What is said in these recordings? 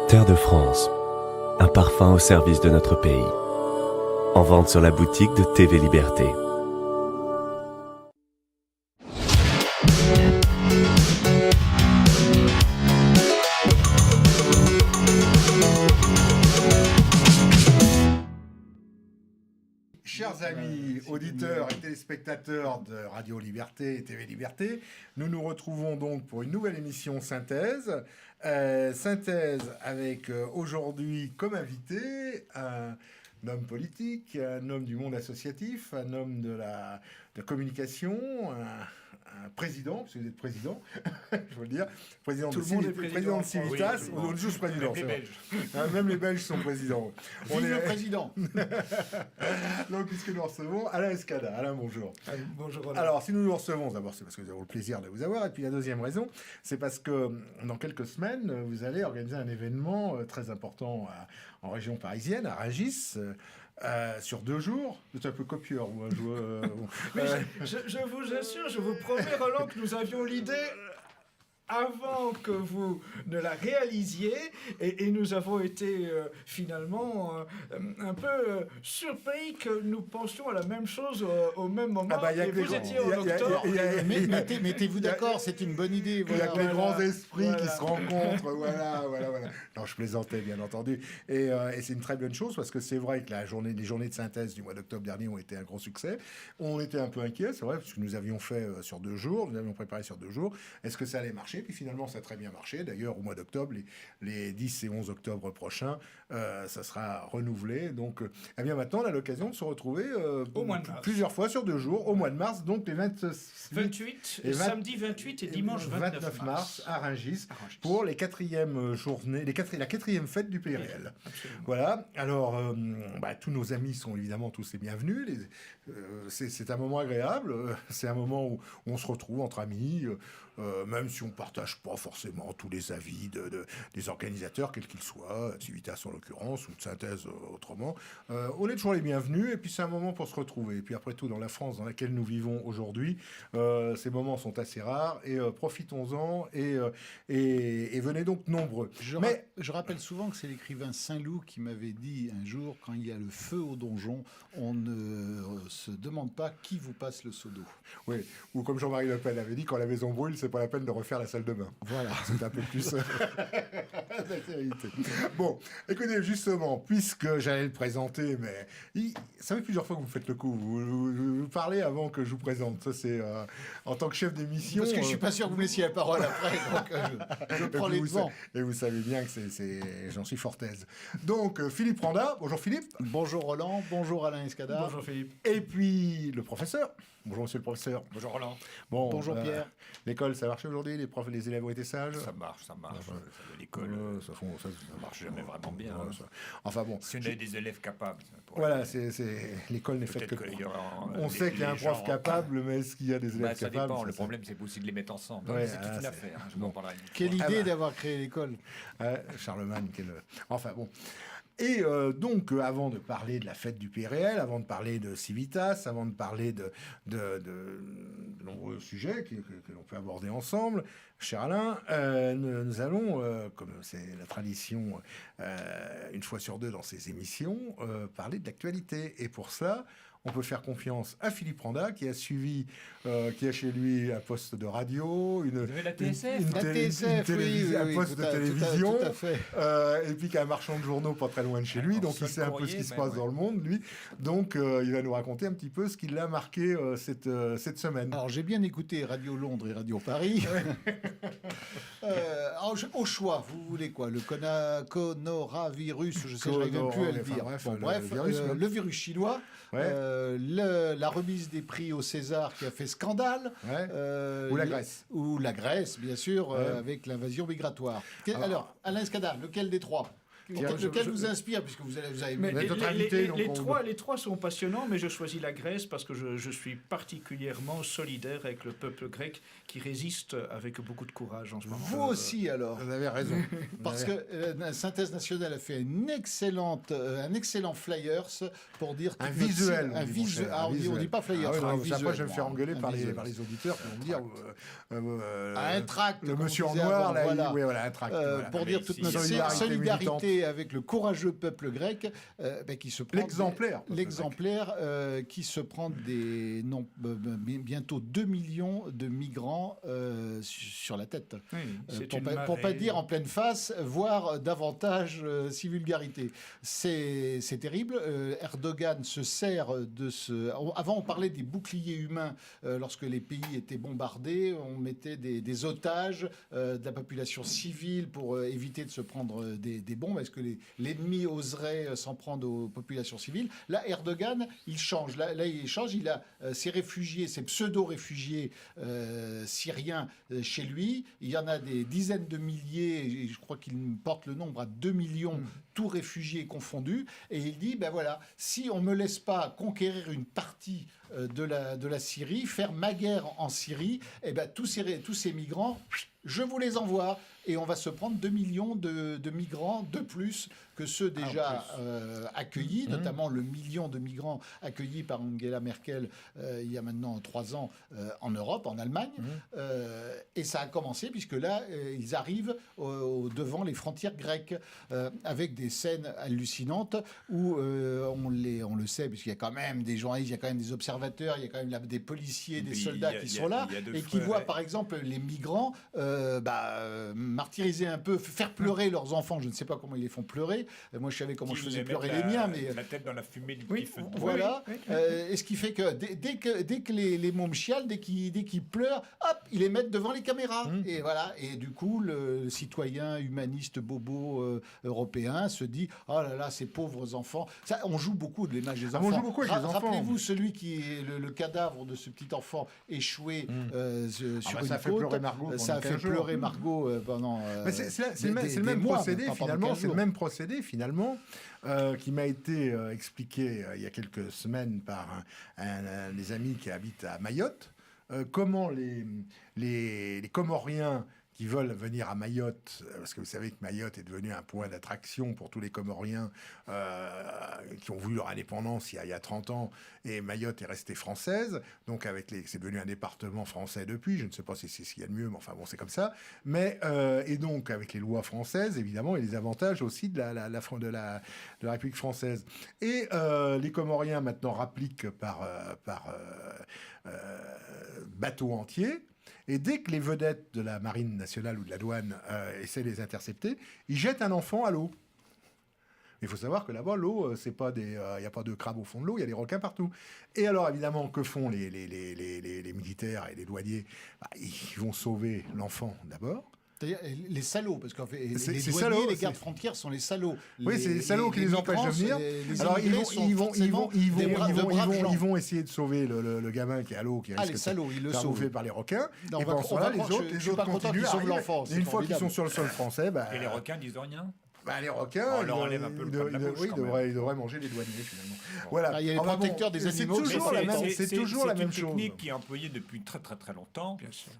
Terre de France, un parfum au service de notre pays. En vente sur la boutique de TV Liberté. Chers amis, auditeurs et téléspectateurs de Radio Liberté et TV Liberté, nous nous retrouvons donc pour une nouvelle émission Synthèse. Synthèse avec aujourd'hui comme invité un homme politique, un homme du monde associatif, un homme de la communication, un président, parce que vous êtes président, je veux le dire, président Tout de, le monde est président de Civitas, oui, on est tous présidents. Même les Belges. Même les Belges sont présidents. Vive le président. Donc, puisque nous recevons Alain Escada. Alain, bonjour. Bonjour Roland. Alors, si nous nous recevons, d'abord, c'est parce que nous avons le plaisir de vous avoir. Et puis, la deuxième raison, c'est parce que dans quelques semaines, vous allez organiser un événement très important en région parisienne, à Rungis, sur 2 jours. C'est un peu copieur, moi. Je vous assure, je vous promets, Roland, que nous avions l'idée avant que vous ne la réalisiez, et nous avons été finalement un peu surpris que nous pensions à la même chose au même moment. Et vous étiez en octobre. Mettez-vous d'accord, c'est une bonne idée. Il y a que les grands esprits qui se rencontrent. Voilà. Non, je plaisantais, bien entendu. Et c'est une très bonne chose, parce que c'est vrai que les journées de synthèse du mois d'octobre dernier ont été un gros succès. On était un peu inquiets, c'est vrai, parce que nous avions fait sur 2 jours, nous avions préparé sur 2 jours. Est-ce que ça allait marcher ? Puis finalement, ça a très bien marché. D'ailleurs, au mois d'octobre, les 10 et 11 octobre prochains, ça sera renouvelé. Donc, eh bien maintenant, on a l'occasion de se retrouver au mois de mars. Plusieurs fois sur 2 jours, au mois de mars, donc les 28, samedi 28 et dimanche 29 mars à Rungis, pour les 4e journées, la 4e fête du PRL. Absolument. Voilà. Alors, tous nos amis sont évidemment tous les bienvenus. C'est un moment agréable. C'est un moment où on se retrouve entre amis. Même si on ne partage pas forcément tous les avis des organisateurs, quels qu'ils soient, Civitas en l'occurrence, ou de Synthèse autrement, on est toujours les bienvenus, et puis c'est un moment pour se retrouver. Et puis après tout, dans la France dans laquelle nous vivons aujourd'hui, ces moments sont assez rares, et profitons-en, et venez donc nombreux. Je rappelle souvent que c'est l'écrivain Saint-Loup qui m'avait dit un jour, quand il y a le feu au donjon, on ne se demande pas qui vous passe le seau d'eau. Oui, ou comme Jean-Marie Le Pen avait dit, quand la maison brûle, c'est pas la peine de refaire la salle de bain. Voilà. C'est un peu plus la vérité. Bon, écoutez, justement, puisque j'allais le présenter, mais ça fait plusieurs fois que vous faites le coup. Vous parlez avant que je vous présente. Ça, c'est en tant que chef d'émission. Parce que je suis pas sûr que vous me laissiez la parole après, donc je prends les devants. Et vous savez bien que j'en suis fort aise. Donc, Philippe Randa. Bonjour Philippe. Bonjour Roland. Bonjour Alain Escada. Bonjour Philippe. Et puis le professeur. Bonjour monsieur le professeur. Bonjour Roland. Bon, bonjour Pierre. L'école, ça a marché aujourd'hui? Les élèves ont été sages? Ça marche. L'école, ça marche jamais vraiment bien. Enfin bon. Si on avait des élèves capables. Voilà, l'école n'est faite que... On sait qu'il y a un prof capable, mais est-ce qu'il y a des élèves ça capables? dépend. Le problème, c'est aussi de les mettre ensemble. Ouais, c'est toute une affaire. Je m'en parlerai. Quelle idée d'avoir créé l'école. Charlemagne, enfin bon. Et donc, avant de parler de la fête du PRL, avant de parler de Civitas, avant de parler de nombreux sujets que l'on peut aborder ensemble, cher Alain, nous allons, comme c'est la tradition, une fois sur 2 dans ces émissions, parler de l'actualité. Et pour ça, on peut faire confiance à Philippe Randa, qui a suivi, qui a chez lui un poste de radio, la TSF, un poste de télévision, tout à fait. Et puis qui a un marchand de journaux pas très loin de chez lui, donc il sait un peu ce qui se passe dans le monde, lui. Donc il va nous raconter un petit peu ce qui l'a marqué cette semaine. Alors j'ai bien écouté Radio Londres et Radio Paris. Au choix, vous voulez quoi? Le coronavirus, je sais, je n'arrive même plus à le dire. Bref, le virus chinois. Ouais. La remise des prix au César qui a fait scandale. Ouais. Ou la Grèce. Ou la Grèce, bien sûr, avec l'invasion migratoire. Alors, Alain Escada, lequel des 3? Lequel vous inspire, puisque vous avez Mais êtes notre invité, donc les trois sont passionnants, mais je choisis la Grèce parce que je suis particulièrement solidaire avec le peuple grec qui résiste avec beaucoup de courage en ce moment. Vous aussi, alors. Vous avez raison. Parce que la Synthèse nationale a fait un excellent flyers pour dire... Un toute notre visuel. cible- Un visuel. Ah, on dit pas flyers. Ah, ouais, un non, visuel. après, je vais me faire engueuler Un par visuel. les auditeurs qui vont me dire... Un tract. Le comme monsieur on en disait noir, avant, là, voilà. oui, voilà, un tract. Voilà. Pour Mais dire toute si- notre Solidarité solidarité avec le courageux peuple grec qui se prend L'exemplaire. l'exemplaire qui se prend bientôt 2 millions de migrants sur la tête. Oui, c'est Pour une pas marée. dire en pleine face, voire davantage si vulgarité. C'est terrible. Erdogan se sert de ce... Avant, on parlait des boucliers humains lorsque les pays étaient bombardés. On mettait des otages de la population civile pour éviter de se prendre des bombes. Est-ce que l'ennemi oserait s'en prendre aux populations civiles? Là, Erdogan, il change. Là, il change. Il a ces réfugiés, ces pseudo-réfugiés syriens chez lui. Il y en a des dizaines de milliers, et je crois qu'il porte le nombre à 2 millions, tous réfugiés confondus. Et il dit, ben voilà, si on ne me laisse pas conquérir une partie de la Syrie, faire ma guerre en Syrie, et ben tous ces migrants, je vous les envoie. Et on va se prendre 2 millions de migrants de plus que ceux déjà accueillis, notamment le million de migrants accueillis par Angela Merkel il y a maintenant 3 ans en Europe, en Allemagne. Et ça a commencé puisque là, ils arrivent devant les frontières grecques avec des scènes hallucinantes où on le sait, puisqu'il y a quand même des journalistes, il y a quand même des observateurs, il y a quand même des policiers, des Puis, soldats qui sont là et qui voient par exemple les migrants martyriser un peu, faire pleurer leurs enfants. Je ne sais pas comment ils les font pleurer. Moi, je savais comment je faisais pleurer les miens, mais la tête dans la fumée du Oui, petit feu de bois. voilà. Et ce qui fait que dès que les mômes chialent, dès qu'ils pleurent, hop, ils les mettent devant les caméras. Et voilà. Et du coup, le citoyen humaniste bobo européen se dit, oh là là, ces pauvres enfants. Ça, on joue beaucoup de l'image des enfants. On joue beaucoup avec les enfants. Rappelez-vous celui qui est le cadavre de ce petit enfant échoué sur une ça fait côte. pleurer Margot Ça a pendant fait 15 jours. pleurer Margot pendant. Mais c'est des le même mois, procédé pas pendant finalement. 15 C'est le jours. même procédé finalement qui m'a été expliqué il y a quelques semaines par un des amis qui habite à Mayotte. Comment les Comoriens qui veulent venir à Mayotte, parce que vous savez que Mayotte est devenu un point d'attraction pour tous les Comoriens qui ont voulu leur indépendance il y a 30 ans, et Mayotte est restée française, donc c'est devenu un département français depuis, je ne sais pas si c'est ce qu'il y a de mieux, mais enfin bon, c'est comme ça, mais et donc avec les lois françaises, évidemment, et les avantages aussi de la République française. Et les Comoriens maintenant rappliquent par bateau entier. Et dès que les vedettes de la marine nationale ou de la douane essaient de les intercepter, ils jettent un enfant à l'eau. Il faut savoir que là-bas, l'eau, c'est pas il n'y a pas de crabes au fond de l'eau, il y a des requins partout. Et alors, évidemment, que font les militaires et les douaniers? Ils vont sauver l'enfant d'abord. C'est-à-dire les salauds, parce qu'en fait, les C'est douaniers, salauds, les gardes-frontières sont les salauds. Oui, c'est les salauds qui les empêchent de venir. Alors ils vont essayer de sauver le gamin qui est à l'eau, qui risque les de salauds, ils le faire sauvent. bouffer par les requins. Non, Et pendant ce temps-là, les autres continuent à sauver arriver. l'enfant. Et une fois qu'ils sont sur le sol français, Et les requins disent rien. les requins, On leur enlève un peu le pain de la bouche, quand même. ils devraient manger les douaniers finalement. Voilà. Il y a les protecteurs des animaux. C'est toujours la même chose. C'est une technique qui est employée depuis très très très longtemps Bien sûr.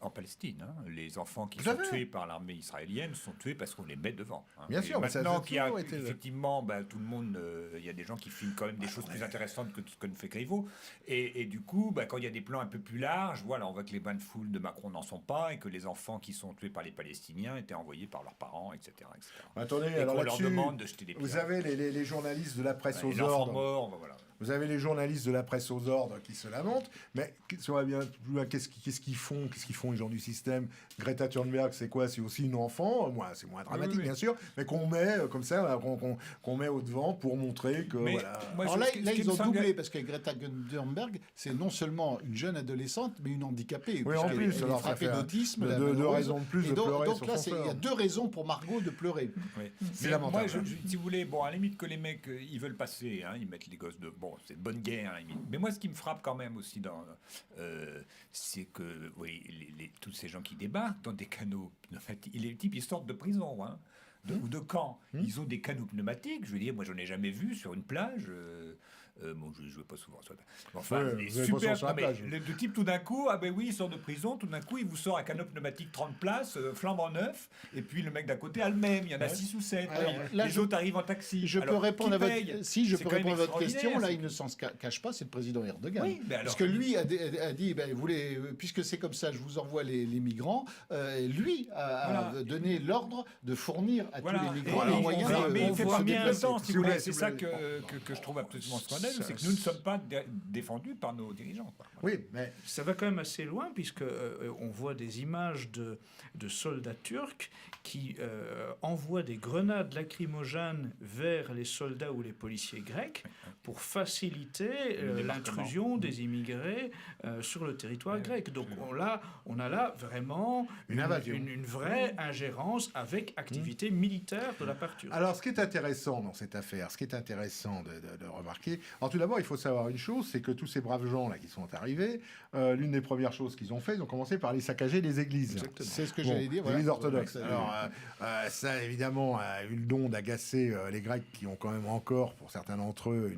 en Palestine. Les enfants qui Tout sont à fait. tués par l'armée israélienne sont tués parce qu'on les met devant. Bien Et sûr, mais ça a maintenant qu'il y a toujours été- effectivement tout le monde, il y a des gens qui filment quand même des choses plus intéressantes que ce que ne fait Griveaux. Et du coup, quand il y a des plans un peu plus larges, voilà, on voit que les bains de foule de Macron n'en sont pas et que les enfants qui sont tués par les Palestiniens étaient envoyés par leurs parents, etc. Attendez, Et alors qu'on leur là-dessus, demande de jeter des vous pierres. avez les journalistes de la presse aux L'enfant ordres. mort, voilà. Vous avez les journalistes de la presse aux ordres qui se lamentent, mais si on va bien plus loin, qu'est-ce qu'ils font les gens du système? Greta Thunberg, c'est quoi? C'est aussi une enfant, c'est moins dramatique Oui. bien sûr, mais qu'on met comme ça, qu'on met au devant pour montrer que Mais voilà. moi, Alors ce là, qui ils me ont semble- doublé parce que Greta Thunberg, c'est non seulement une jeune adolescente, mais une handicapée. Oui, en puisqu'elle plus, est alors ça frappée fait d'autisme. la deux malheureuse. raisons de plus Et de donc, pleurer donc sur là, son il y a sort. 2 raisons pour Margot plutôt de pleurer. Oui. C'est Mais lamentable. moi, si vous voulez, bon, à la limite que les mecs, ils veulent passer, hein, ils mettent les gosses de... Bon, c'est de bonne guerre, à la limite. Mais moi, ce qui me frappe quand même aussi, c'est que, oui, tous ces gens qui débarquent dans des canaux pneumatiques, les types, ils sortent de prison, hein, ou de camp. Ils ont des canaux pneumatiques, je veux dire, moi, j'en ai jamais vu sur une plage... bon, je ne jouais pas souvent. Enfin, Ouais, les vous avez pas super. sur la Non, mais plage. le type, tout d'un coup, ah ben oui, il sort de prison, tout d'un coup, il vous sort un canot pneumatique 30 places, flambant neuf, et puis le mec d'à côté a le même. Il y en a 6 ou 7. Alors, là, les autres arrivent en taxi. Je peux Alors, répondre qui à votre paye si je C'est peux quand même répondre à votre question. extraordinaire, Là, c'est il ne s'en cache pas, c'est le président Erdogan. Oui, mais alors, parce que lui a dit, ben, vous voulez, puisque c'est comme ça, je vous envoie les migrants. Lui a Voilà. donné l'ordre de fournir à Voilà. tous les migrants Et les moyens on- de mais il fait de pas se bien déplacer. le temps, si Si vous vous voulez. voulez, C'est si ça vous que je trouve absolument scandaleux, c'est que nous ne sommes pas défendus par nos dirigeants. Quoi. Oui, mais Ça va quand même assez loin, puisque on voit des images de soldats turcs qui envoient des grenades lacrymogènes vers les soldats ou les policiers grecs pour faciliter l'intrusion des immigrés sur le territoire grec. Donc on a là vraiment Une invasion. une vraie ingérence avec activité militaire de la part turque. alors, ce qui est intéressant dans cette affaire, ce qui est intéressant de remarquer, alors tout d'abord, il faut savoir une chose, c'est que tous ces braves gens là qui sont arrivés, l'une des premières choses qu'ils ont fait, ils ont commencé par aller saccager les églises. C'est ce que Bon, j'allais dire. les voilà. églises orthodoxes. Ouais, Alors, ça, évidemment, a eu le don d'agacer les Grecs qui ont quand même encore, pour certains d'entre eux,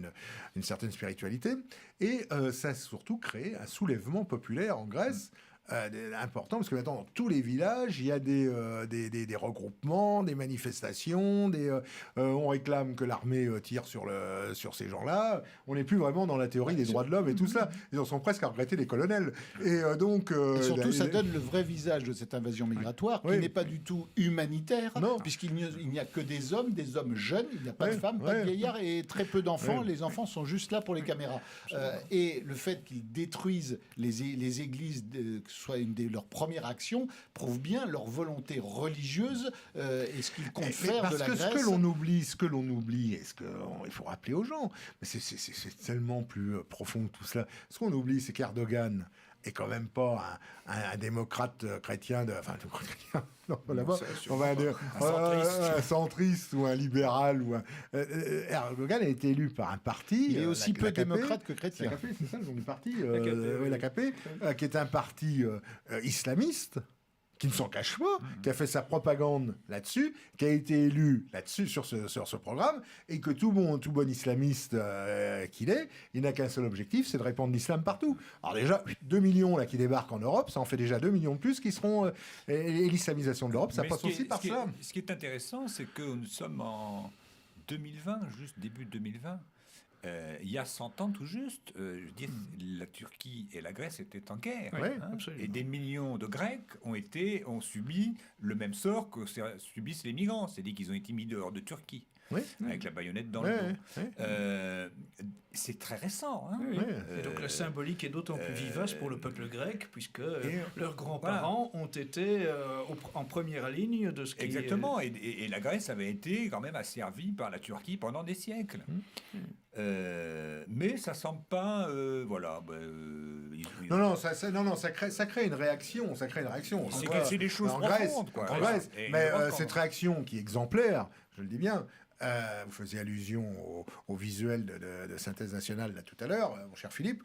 une certaine spiritualité. Et ça a surtout créé un soulèvement populaire en Grèce. Important, parce que maintenant, dans tous les villages, il y a des regroupements, des manifestations, on réclame que l'armée tire sur ces gens-là. On n'est plus vraiment dans la théorie des droits de l'homme et tout ça. Ils en sont presque à regretter les colonels. Et donc... Et surtout, ça donne le vrai visage de cette invasion migratoire, qui Oui. n'est pas du tout humanitaire, Non. puisqu'il n'y a que des hommes jeunes, il n'y a pas de Ouais, femmes, pas de ouais. vieillards et très peu d'enfants. Ouais. Les enfants sont juste là pour les caméras. Et le fait qu'ils détruisent les églises, que ce soit une de leurs premières actions, prouve bien leur volonté religieuse et ce qu'ils comptent Mais faire parce de la que Grèce. ce que l'on oublie, et il faut rappeler aux gens, mais c'est tellement plus profond que tout cela. Ce qu'on oublie, c'est qu'Erdogan est quand même pas un démocrate chrétien, démocrate chrétien, non, là-bas, on va dire un centriste ou un libéral ou Erdogan a été élu par un parti. Il est aussi peu l'AKP, démocrate que chrétien. l'AKP, c'est ça le nom du parti, oui. l'AKP, qui est un parti islamiste, qui ne s'en cache pas, qui a fait sa propagande là-dessus, qui a été élu là-dessus sur ce programme, et que tout bon islamiste qu'il est, il n'a qu'un seul objectif, c'est de répandre l'islam partout. Alors déjà, 2 millions là qui débarquent en Europe, ça en fait déjà 2 millions de plus qui seront... et l'islamisation de l'Europe, ça Mais passe aussi par cela. Ce qui est intéressant, c'est que nous sommes en 2020, juste début 2020. Il y a 100 ans tout juste, je veux dire, la Turquie et la Grèce étaient en guerre. Ouais, absolument. Et des millions de Grecs ont subi le même sort que subissent les migrants. C'est-à-dire qu'ils ont été mis dehors de Turquie, Oui. avec la baïonnette dans Ouais, le dos. ouais. C'est très récent. Hein. Oui. Ouais. Et donc la symbolique est d'autant plus vivace pour le peuple grec, puisque et, leurs grands-parents ont été en première ligne de ce qui Exactement. Et la Grèce avait été quand même asservie par la Turquie pendant des siècles. Mais ça semble pas... voilà. Non, ça crée une réaction. Ça crée une réaction. C'est des choses en Grèce, profondes, quoi. en Grèce. Et Mais je vois quand- cette réaction qui est exemplaire, je le dis bien, vous faisiez allusion au visuel de synthèse nationale là tout à l'heure, mon cher Philippe.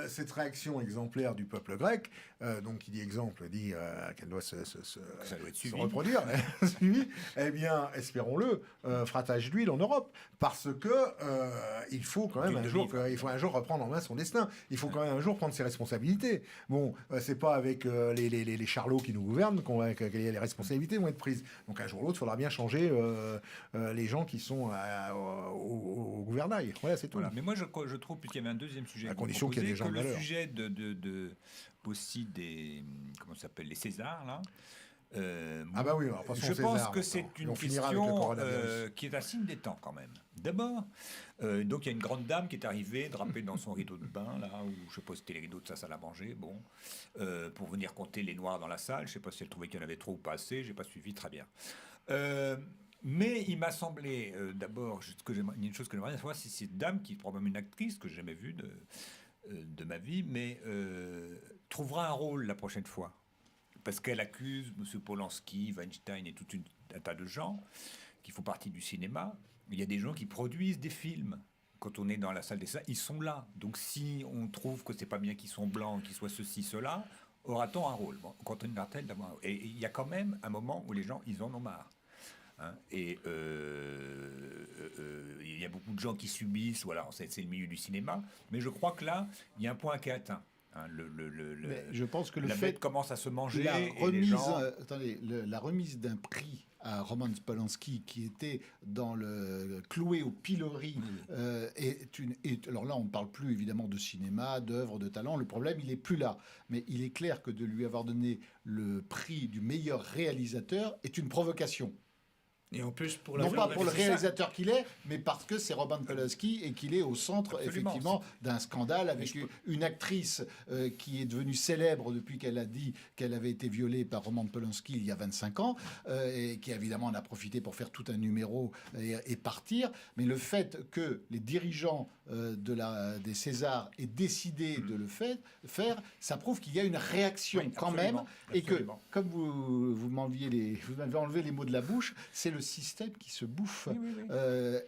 Cette réaction exemplaire du peuple grec, donc qui dit exemple, dit qu'elle doit se ça doit être se suivi. reproduire, suivi, eh bien, espérons-le, fera tache d'huile en Europe, parce que il faut quand même il faut un jour reprendre en main son destin. Il faut quand même un jour prendre ses responsabilités. Bon, c'est pas avec les charlots qui nous gouvernent que les responsabilités vont être prises. Donc un jour ou l'autre, il faudra bien changer les gens qui sont au gouvernail. Voilà, c'est tout. Voilà. Mais moi, je trouve, puisqu'il y avait un deuxième sujet, À condition qu'il y ait des gens de que le valeur. sujet aussi des, comment ça s'appelle, les Césars, là. Ah bah oui, alors passons je au César, pense que maintenant. c'est Et une on finira avec le question coronavirus. qui est un signe des temps quand même. D'abord, donc il y a une grande dame qui est arrivée, drapée dans son rideau de bain, là, ou je sais pas si c'était les rideaux de sa salle à manger, bon, pour venir compter les noirs dans la salle. Je sais pas si elle trouvait qu'il y en avait trop ou pas assez, j'ai pas suivi très bien. Mais il m'a semblé, d'abord, une chose que j'aimerais savoir, si cette dame, qui est probablement une actrice que j'ai jamais vue de ma vie, mais trouvera un rôle la prochaine fois. parce qu'elle accuse M. Polanski, Weinstein et un tas de gens qui font partie du cinéma. Il y a des gens qui produisent des films. Quand on est dans la salle des salles, ils sont là. Donc si on trouve que c'est pas bien qu'ils sont blancs, qu'ils soient ceci, cela, aura-t-on un rôle? Bon, quand on est Martel, d'abord. Et il y a quand même un moment où les gens, ils en ont marre. Hein, et il y a beaucoup de gens qui subissent, voilà, c'est le milieu du cinéma, mais je crois que là, il y a un point qui est atteint. Hein, Mais je pense que le la fait bête commence à se manger. la et les remise, gens... la remise d'un prix à Roman Polanski qui était cloué au pilori alors là on ne parle plus évidemment de cinéma, d'œuvres, de talent, le problème il n'est plus là, mais il est clair que de lui avoir donné le prix du meilleur réalisateur est une provocation. Et en plus, Non pas pour le réalisateur qu'il est, mais parce que c'est Roman Polanski et qu'il est au centre, effectivement, d'un scandale avec une actrice qui est devenue célèbre depuis qu'elle a dit qu'elle avait été violée par Roman Polanski il y a 25 ans, et qui évidemment en a profité pour faire tout un numéro et partir. Mais le fait que les dirigeants des Césars aient décidé de le faire, ça prouve qu'il y a une réaction quand même, et que, comme vous m'avez enlevé les mots de la bouche, c'est le système qui se bouffe.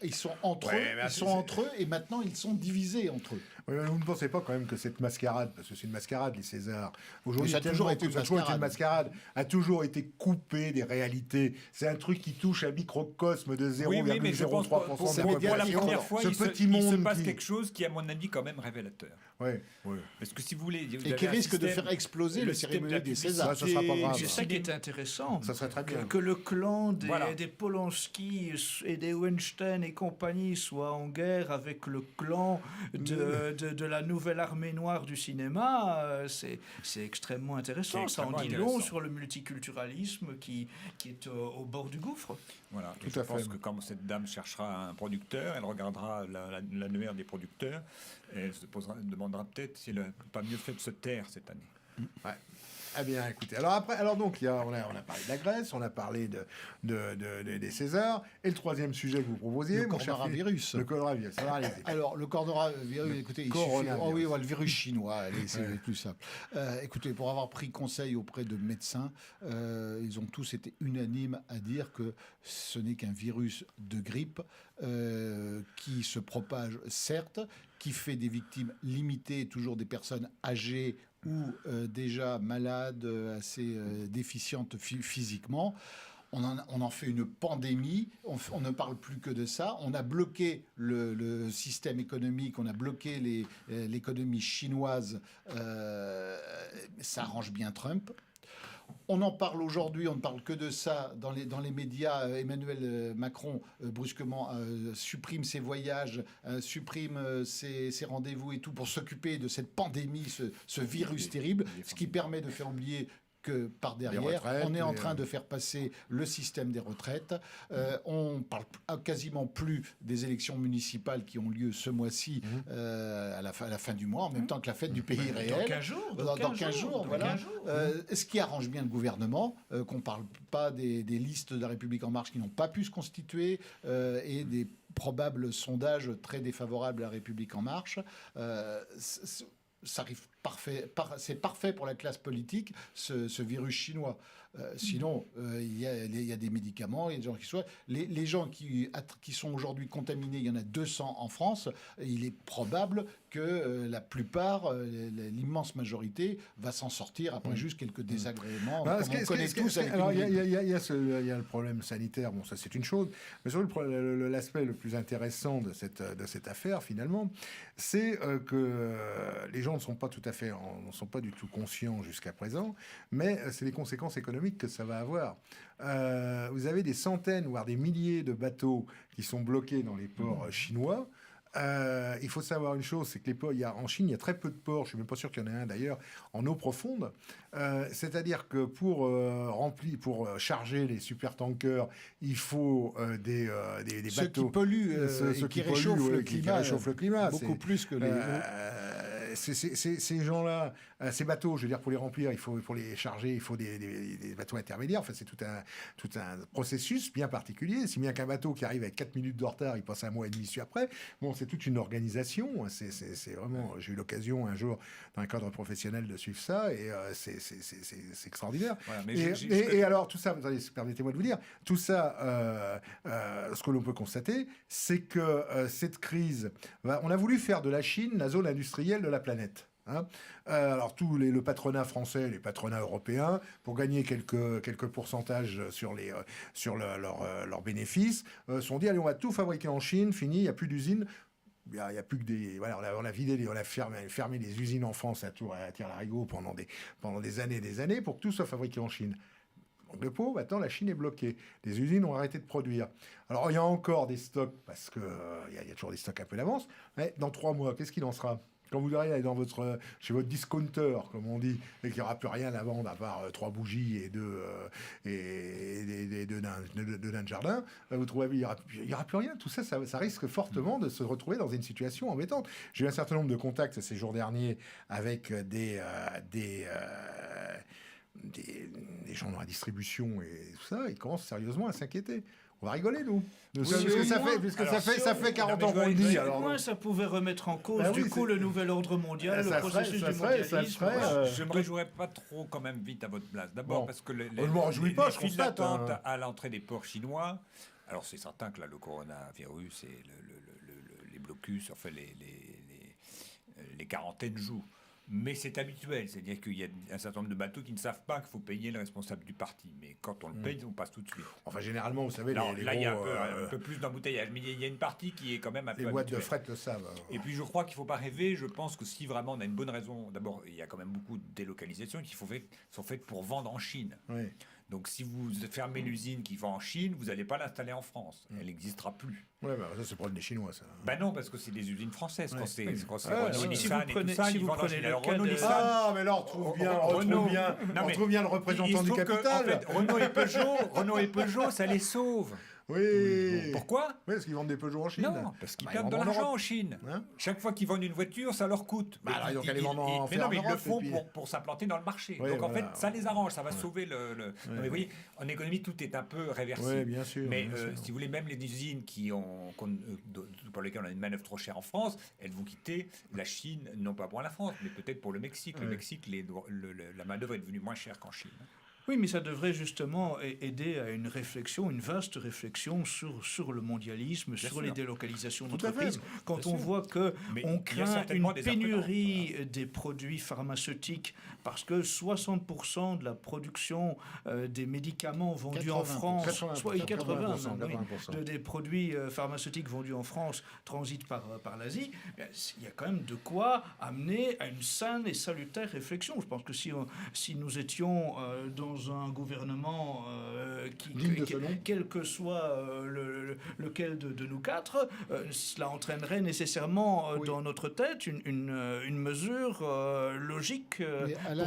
Ils sont entre eux, et maintenant ils sont divisés entre eux. Oui, vous ne pensez pas quand même que cette mascarade, parce que c'est une mascarade, les Césars, aujourd'hui, ça a toujours été une mascarade, a toujours été coupée des réalités. C'est un truc qui touche un microcosme de 0,03% de la population. Pour la première fois, il se passe quelque chose qui, à mon avis, quand même révélateur. Oui. Parce que si vous voulez... Et qui risque de faire exploser le cérémonie des Césars. Ça sera pas grave. C'est ça qui est intéressant. Ça serait très bien. Que le clan des Polanski et des Weinstein et compagnie soit en guerre avec le clan de la nouvelle armée noire du cinéma, c'est extrêmement intéressant. Ça en dit long sur le multiculturalisme qui est au bord du gouffre. Voilà. Je pense que quand cette dame cherchera un producteur, elle regardera l'annuaire des producteurs et elle se demandera peut-être s'il n'a pas mieux fait de se taire cette année. Ouais. Eh bien, écoutez. Alors donc, on a parlé de la Grèce, on a parlé des Césars, et le troisième sujet que vous proposiez, le coronavirus. Le coronavirus. Alors, le coronavirus, écoutez, le virus chinois, allez, c'est plus simple. Écoutez, pour avoir pris conseil auprès de médecins, ils ont tous été unanimes à dire que ce n'est qu'un virus de grippe qui se propage, certes, qui fait des victimes limitées, toujours des personnes âgées ou déjà malades, assez déficientes physiquement. On en fait une pandémie, on ne parle plus que de ça. On a bloqué le système économique, on a bloqué l'économie chinoise. Ça arrange bien Trump. On en parle aujourd'hui, on ne parle que de ça dans les médias. Emmanuel Macron, brusquement, supprime ses voyages, supprime ses rendez-vous et tout pour s'occuper de cette pandémie, ce virus terrible, ce qui permet de faire oublier que par derrière, on est en train de faire passer le système des retraites. On ne parle quasiment plus des élections municipales qui ont lieu ce mois-ci, à la fin du mois, en même temps que la fête du pays réel. Dans 15 jours, voilà. Ce qui arrange bien le gouvernement, qu'on ne parle pas des listes de la République En Marche qui n'ont pas pu se constituer, et des probables sondages très défavorables à la République En Marche. Ça arrive c'est parfait pour la classe politique, ce virus chinois. Sinon, il y a des médicaments, il y a des gens qui soient... Les gens qui sont aujourd'hui contaminés, il y en a 200 en France. Il est probable que la plupart, l'immense majorité, va s'en sortir après juste quelques désagréments. On connaît tous. Alors, il y a le problème sanitaire, bon, ça c'est une chose, mais surtout l'aspect le plus intéressant de cette affaire, finalement, c'est que les gens ne sont pas du tout conscients jusqu'à présent, mais c'est les conséquences économiques que ça va avoir. Vous avez des centaines, voire des milliers de bateaux qui sont bloqués dans les ports chinois. Il faut savoir une chose, c'est que les ports, en Chine, il y a très peu de ports, je suis même pas sûr qu'il y en ait un d'ailleurs, en eau profonde. C'est-à-dire que pour charger les supertankers, il faut des bateaux qui polluent et qui réchauffent le climat. Beaucoup plus que les... ces gens-là, ces bateaux, je veux dire, pour les remplir, pour les charger, il faut des bateaux intermédiaires. Enfin, c'est tout un processus bien particulier. Si bien qu'un bateau qui arrive avec 4 minutes de retard, il passe un mois et demi après. Bon, c'est toute une organisation. C'est vraiment... J'ai eu l'occasion un jour, dans un cadre professionnel, de suivre ça, et c'est extraordinaire. Voilà, mais Et alors, tout ça, attendez, permettez-moi de vous dire, tout ça, ce que l'on peut constater, c'est que cette crise, on a voulu faire de la Chine la zone industrielle de la planète. Hein. Alors le patronat français, les patronats européens, pour gagner quelques pourcentages sur leurs bénéfices, sont dit allez, on va tout fabriquer en Chine, fini, il n'y a plus d'usines. Il y a plus que des... Voilà, on a fermé les usines en France à Tire-Larigot pendant des années pour que tout soit fabriqué en Chine. Donc le pot, maintenant la Chine est bloquée. Les usines ont arrêté de produire. Alors il y a encore des stocks, parce qu'il y a toujours des stocks un peu d'avance. Mais dans 3 mois, qu'est-ce qu'il en sera ? Quand vous aurez aller chez votre discounter, comme on dit, et qu'il n'y aura plus rien à vendre à part 3 bougies et 2 nains de jardin, vous trouvez il n'y aura plus rien. Tout ça, ça risque fortement de se retrouver dans une situation embêtante. J'ai eu un certain nombre de contacts ces jours derniers avec des gens dans la distribution et tout ça. Ils commencent sérieusement à s'inquiéter. On va rigoler, nous. Ça fait 40 ans qu'on le dit. Au moins, ça pouvait remettre en cause, le nouvel ordre mondial, le processus du mondialisme. Je ne me réjouirais pas trop quand même vite à votre place. D'abord parce que les files d'attente à l'entrée des ports chinois, alors c'est certain que là, le coronavirus et les blocus, enfin les quarantaines jouent. Mais c'est habituel, c'est-à-dire qu'il y a un certain nombre de bateaux qui ne savent pas qu'il faut payer le responsable du parti. Mais quand on le paye, on passe tout de suite. Enfin, généralement, vous savez, là, il y a un peu plus d'embouteillage, mais il y a une partie qui est quand même un peu les boîtes habituelle. de fret le savent. Et puis, je crois qu'il ne faut pas rêver. Je pense que si vraiment on a une bonne raison, d'abord, il y a quand même beaucoup de délocalisations qui sont faites pour vendre en Chine. Oui. Donc, si vous fermez l'usine qui vend en Chine, vous n'allez pas l'installer en France. Elle n'existera plus. Ouais, ça, c'est le problème des Chinois, ça. Ben non, parce que c'est des usines françaises. Quand c'est Renault, Nissan et tout ça, ils vendent en Chine. Alors, Renault, Nissan... Ah, mais là, on retrouve bien le représentant du capital. En fait, Renault et Peugeot, ça les sauve. Oui. Pourquoi ? Oui, parce qu'ils vendent des Peugeot en Chine. Non, parce qu'ils perdent de l'argent en Chine. Hein ? Chaque fois qu'ils vendent une voiture, ça leur coûte. Bah, alors, ils le font pour s'implanter dans le marché. Oui, donc en voilà. fait, ça les arrange, ça va sauver le... Non, mais vous voyez, en économie, tout est un peu réversible. Oui, bien sûr. Mais bien sûr. si vous voulez, même les usines pour lesquelles on a une manœuvre trop chère en France, elles vont quitter la Chine, non pas pour la France, mais peut-être pour le Mexique. Le Mexique, la manœuvre est devenue moins chère qu'en Chine. Oui, mais ça devrait justement aider à une réflexion, une vaste réflexion sur le mondialisme, sur les délocalisations d'entreprises. Quand on voit qu'on craint une pénurie des produits pharmaceutiques, parce que 60% de la production des médicaments vendus en France, soit 80% des produits pharmaceutiques vendus en France transitent par l'Asie, il y a quand même de quoi amener à une saine et salutaire réflexion. Je pense que si nous étions dans un gouvernement quel que soit lequel de nous quatre, cela entraînerait nécessairement dans notre tête une mesure logique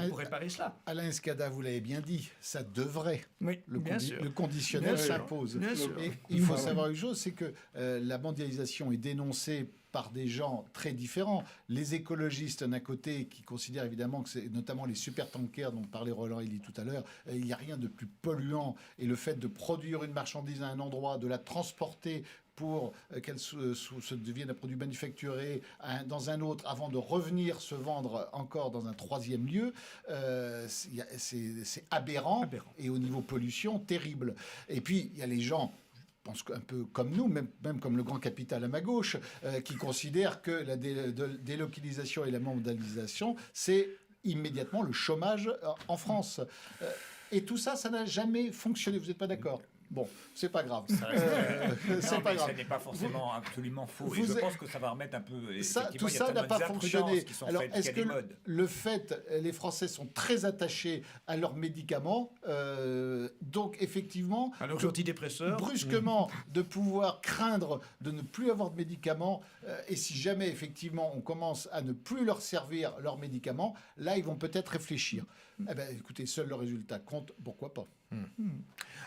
pour réparer cela. Alain Escada, vous l'avez bien dit, ça devrait. Oui, le conditionnel s'impose. Et il faut savoir une chose, c'est que la mondialisation est dénoncée par des gens très différents. Les écologistes d'un côté qui considèrent évidemment que c'est notamment les supertankers dont parlait Roland Élie tout à l'heure, il n'y a rien de plus polluant, et le fait de produire une marchandise à un endroit, de la transporter pour qu'elle se devienne un produit manufacturé dans un autre avant de revenir se vendre encore dans un troisième lieu, c'est aberrant et au niveau pollution, terrible. Et puis, il y a les gens... Je pense un peu comme nous, même comme le grand capital à ma gauche, qui considère que la délocalisation et la mondialisation, c'est immédiatement le chômage en France. Et tout ça, ça n'a jamais fonctionné. Vous n'êtes pas d'accord ? Bon, c'est pas grave. C'est pas grave. Ce n'est pas forcément absolument faux. Et je pense que ça va remettre un peu... Tout ça n'a pas fonctionné. Alors, est-ce que le fait, les Français sont très attachés à leurs médicaments, donc effectivement... À leurs antidépresseurs. Brusquement, de pouvoir craindre de ne plus avoir de médicaments, et si jamais, effectivement, on commence à ne plus leur servir leurs médicaments, là, ils vont peut-être réfléchir. Eh bien, écoutez, seul le résultat compte, pourquoi pas ?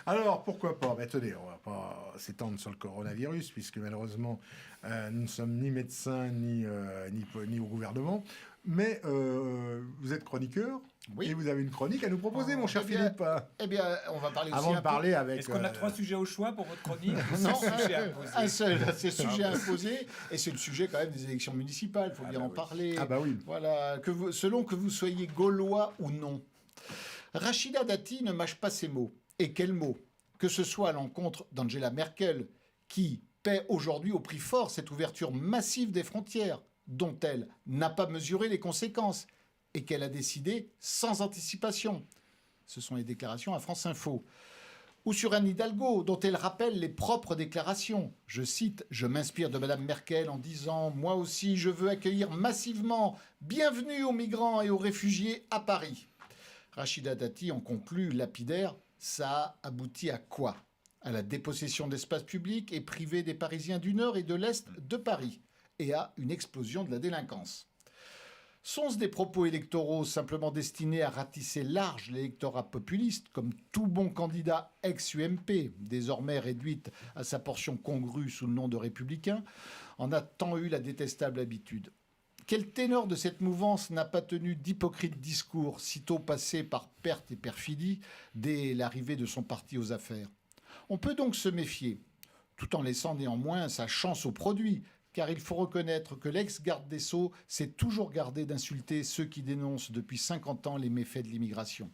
Alors, pourquoi pas? Ben, tenez, on va pas s'étendre sur le coronavirus, puisque malheureusement, nous ne sommes ni médecins, ni au gouvernement. Mais vous êtes chroniqueur, Oui. et vous avez une chronique à nous proposer, mon cher eh bien, Philippe. Eh bien, on va parler aussi Avant un de peu- parler avec... Est-ce qu'on a 3 sujets au choix pour votre chronique? Non, C'est un sujet à poser. un seul, c'est le sujet imposé, et c'est le sujet quand même des élections municipales, il faut bien bah en oui. parler. Ah bah oui. Voilà, selon que vous soyez gaulois ou non. Rachida Dati ne mâche pas ses mots. Et quels mots? Que ce soit à l'encontre d'Angela Merkel, qui paie aujourd'hui au prix fort cette ouverture massive des frontières, dont elle n'a pas mesuré les conséquences, et qu'elle a décidé sans anticipation. Ce sont les déclarations à France Info. Ou sur Anne Hidalgo, dont elle rappelle les propres déclarations. Je cite, « Je m'inspire de Madame Merkel en disant « Moi aussi, je veux accueillir massivement bienvenue aux migrants et aux réfugiés à Paris ». Rachida Dati en conclut lapidaire, ça a abouti à quoi? À la dépossession d'espaces publics et privés des Parisiens du Nord et de l'Est de Paris, et à une explosion de la délinquance. Sont-ce des propos électoraux simplement destinés à ratisser large l'électorat populiste, comme tout bon candidat ex-UMP, désormais réduite à sa portion congrue sous le nom de républicain, en a tant eu la détestable habitude? Quel ténor de cette mouvance n'a pas tenu d'hypocrites discours, sitôt passé par perte et perfidie, dès l'arrivée de son parti aux affaires? On peut donc se méfier, tout en laissant néanmoins sa chance au produit, car il faut reconnaître que l'ex-garde des Sceaux s'est toujours gardé d'insulter ceux qui dénoncent depuis 50 ans les méfaits de l'immigration.